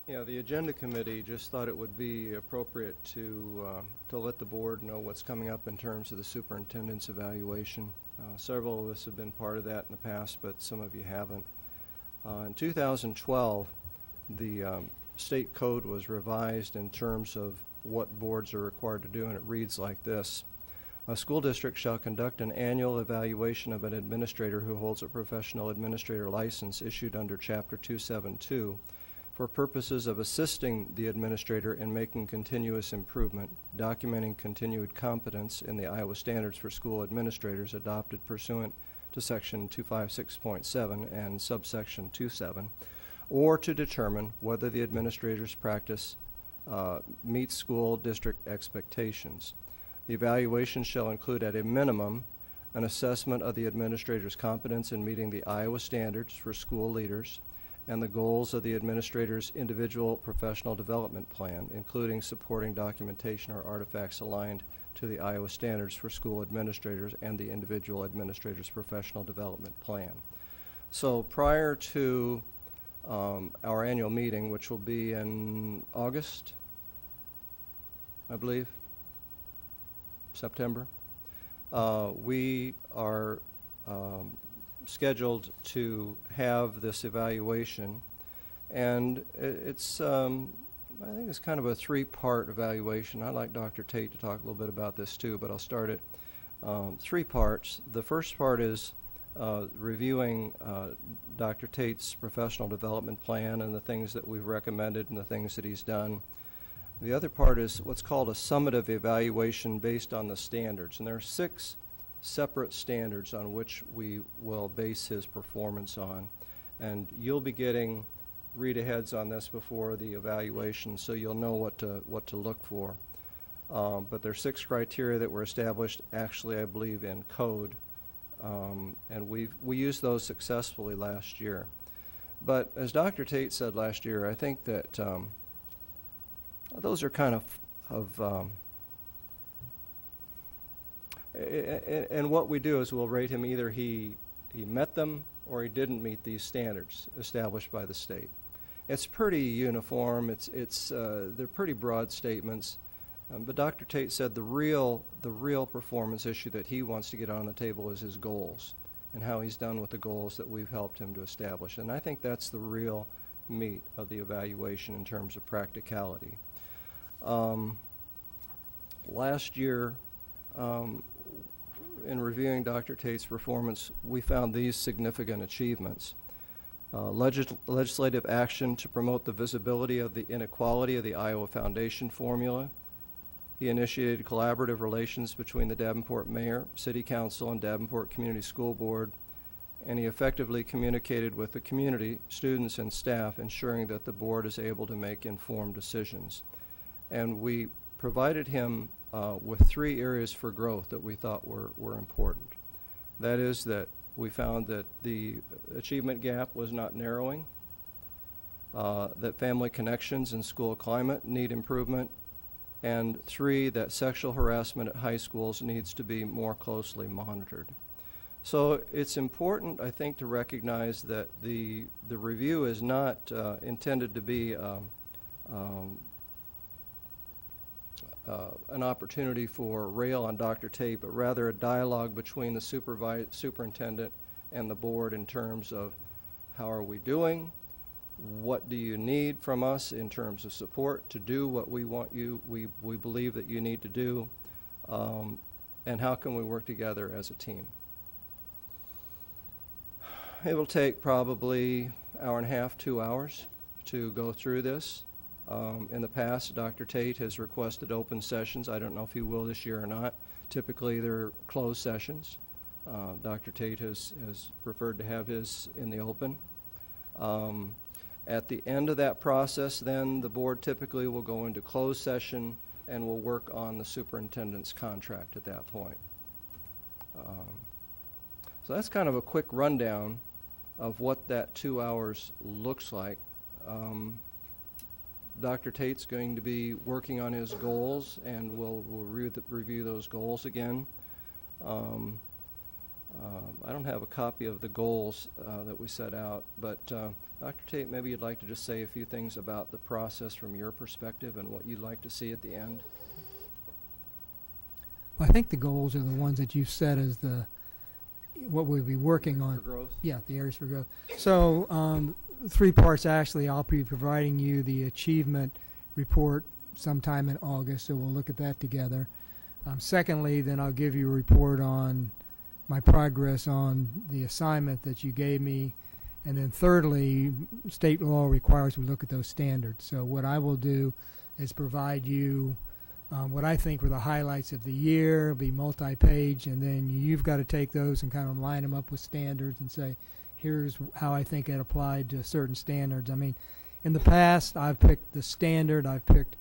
Yeah, the agenda committee just thought it would be appropriate to let the board know what's coming up in terms of the superintendent's evaluation. Several of us have been part of that in the past, but some of you haven't. In 2012, the state code was revised in terms of what boards are required to do, and it reads like this. A school district shall conduct an annual evaluation of an administrator who holds a professional administrator license issued under Chapter 272 for purposes of assisting the administrator in making continuous improvement, documenting continued competence in the Iowa Standards for School Administrators adopted pursuant to Section 256.7 and subsection 27, or to determine whether the administrator's practice meets school district expectations. The evaluation shall include at a minimum an assessment of the administrator's competence in meeting the Iowa Standards for School Leaders and the goals of the administrator's individual professional development plan, including supporting documentation or artifacts aligned to the Iowa Standards for School Administrators and the individual administrator's professional development plan. So prior to our annual meeting, which will be in August, I believe, September, we are scheduled to have this evaluation, and it's I think it's kind of a three-part evaluation. I'd like Dr. Tate to talk a little bit about this too, but I'll start it. 3 parts. The first part is reviewing Dr. Tate's professional development plan and the things that we've recommended and the things that he's done. The other part is what's called a summative evaluation based on the standards, and there are 6 separate standards on which we will base his performance on. And you'll be getting read-aheads on this before the evaluation, so you'll know what to look for. But there are 6 criteria that were established, actually, I believe, in code, and we used those successfully last year. But as Dr. Tate said last year, I think that those are kind of and what we do is we'll rate him either he met them or he didn't meet these standards established by the state. It's pretty uniform. They're pretty broad statements. But Dr. Tate said the real performance issue that he wants to get on the table is his goals and how he's done with the goals that we've helped him to establish. And I think that's the real meat of the evaluation in terms of practicality. Last year, in reviewing Dr. Tate's performance, we found these significant achievements. Legislative action to promote the visibility of the inequality of the Iowa Foundation formula. He initiated collaborative relations between the Davenport Mayor, City Council, and Davenport Community School Board, and he effectively communicated with the community, students, and staff, ensuring that the board is able to make informed decisions. And we provided him with 3 areas for growth that we thought were important. That is that we found that the achievement gap was not narrowing, that family connections and school climate need improvement, and 3, that sexual harassment at high schools needs to be more closely monitored. So it's important, I think, to recognize that the review is not intended to be an opportunity for rail on Dr. Tate, but rather a dialogue between the superintendent and the board in terms of how are we doing, what do you need from us in terms of support to do what we want we believe that you need to do, and how can we work together as a team. It will take probably 1.5 hours, 2 hours to go through this. In the past, Dr. Tate has requested open sessions. I don't know if he will this year or not. Typically, they're closed sessions. Dr. Tate has preferred to have his in the open. At the end of that process, then, the board typically will go into closed session and will work on the superintendent's contract at that point. So that's kind of a quick rundown of what that 2 hours looks like. Dr. Tate's going to be working on his goals, and we'll review those goals again. I don't have a copy of the goals that we set out, but Dr. Tate, maybe you'd like to just say a few things about the process from your perspective and what you'd like to see at the end. Well, I think the goals are the ones that you've set as what we'll be working For on. growth? Yeah, the areas for growth. So, 3 parts actually. I'll be providing you the achievement report sometime in August, so we'll look at that together. Secondly, then I'll give you a report on my progress on the assignment that you gave me. And then thirdly, state law requires we look at those standards. So what I will do is provide you what I think were the highlights of the year. It'll be multi-page, and then you've got to take those and kind of line them up with standards and say, here's how I think it applied to certain standards. I mean, in the past, I've picked the standard, I've picked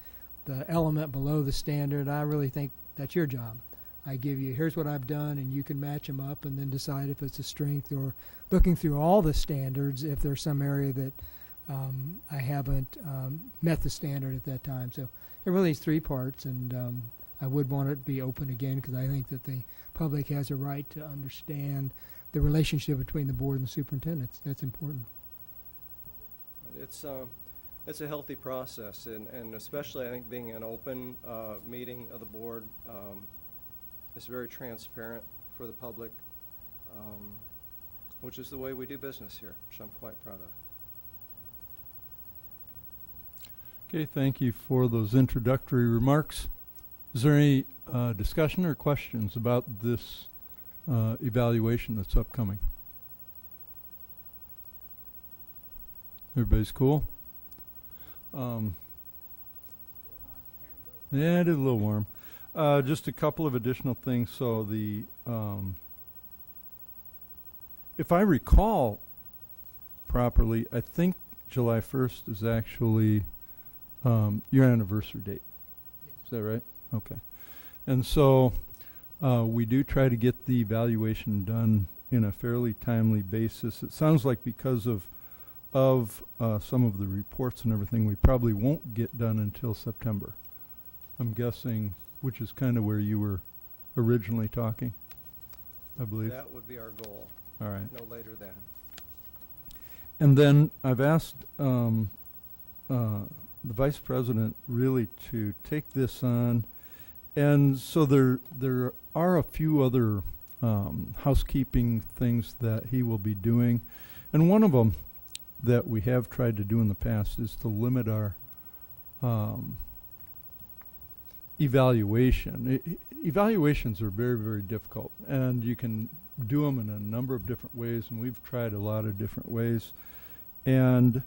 the element below the standard. I really think that's your job. I give you, here's what I've done, and you can match them up and then decide if it's a strength, or looking through all the standards if there's some area that I haven't met the standard at that time. So it really is 3 parts, and I would want it to be open again because I think that the public has a right to understand the relationship between the board and the superintendents. That's important. It's a healthy process, and especially I think being an open meeting of the board, it's very transparent for the public, which is the way we do business here, which I'm quite proud of. Okay, thank you for those introductory remarks. Is there any discussion or questions about this evaluation that's upcoming? Everybody's cool? Yeah, it is a little warm. Just a couple of additional things. So the, if I recall properly, I think July 1st is actually your anniversary date. Is that right? Okay. And so we do try to get the evaluation done in a fairly timely basis. It sounds like because of some of the reports and everything, we probably won't get done until September. I'm guessing, which is kind of where you were originally talking, I believe. That would be our goal, All right. no later than. And then I've asked the vice president really to take this on. And so there are a few other housekeeping things that he will be doing. And one of them that we have tried to do in the past is to limit our evaluation. Evaluations are very, very difficult, and you can do them in a number of different ways, and we've tried a lot of different ways. And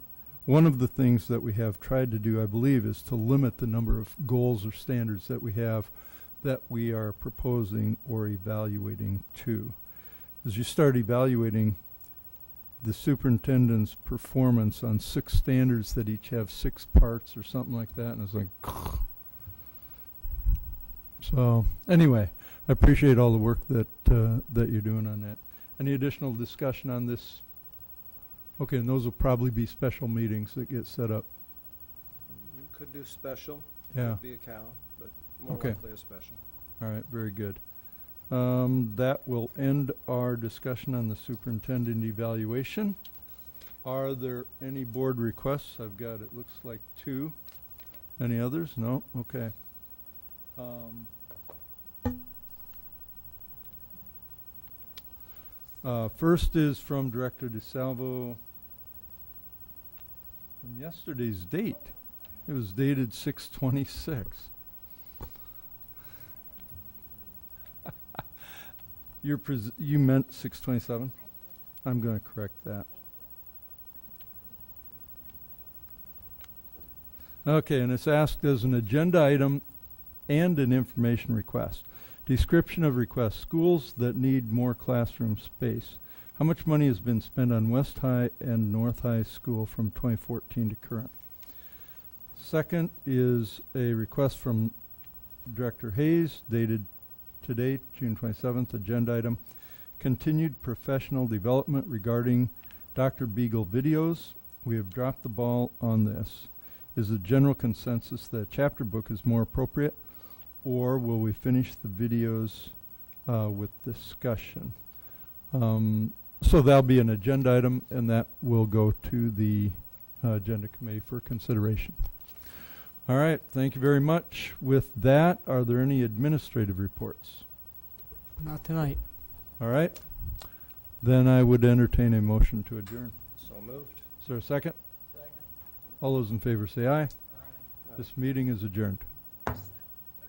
one of the things that we have tried to do, I believe, is to limit the number of goals or standards that we have that we are proposing or evaluating to. As you start evaluating the superintendent's performance on 6 standards that each have 6 parts or something like that, and it's like, so anyway, I appreciate all the work that that you're doing on that. Any additional discussion on this? Okay, and those will probably be special meetings that get set up. Could do special. Yeah. Could be a cow, but more Okay. likely a special. All right, very good. That will end our discussion on the superintendent evaluation. Are there any board requests? I've got, it looks like 2. Any others? No? Okay. First is from Director DeSalvo from yesterday's date. It was dated 6/26. You meant 6/27? I'm going to correct that. Okay, and it's asked as an agenda item and an information request. Description of request: schools that need more classroom space. How much money has been spent on West High and North High School from 2014 to current? Second is a request from Director Hayes, dated today, June 27th, agenda item. Continued professional development regarding Dr. Beagle videos. We have dropped the ball on this. Is the general consensus that chapter book is more appropriate, or will we finish the videos with discussion? So that'll be an agenda item, and that will go to the agenda committee for consideration. All right, thank you very much. With that, are there any administrative reports? Not tonight. All right, then I would entertain a motion to adjourn. So moved. Is there a second? Second. All those in favor say aye. This meeting is adjourned.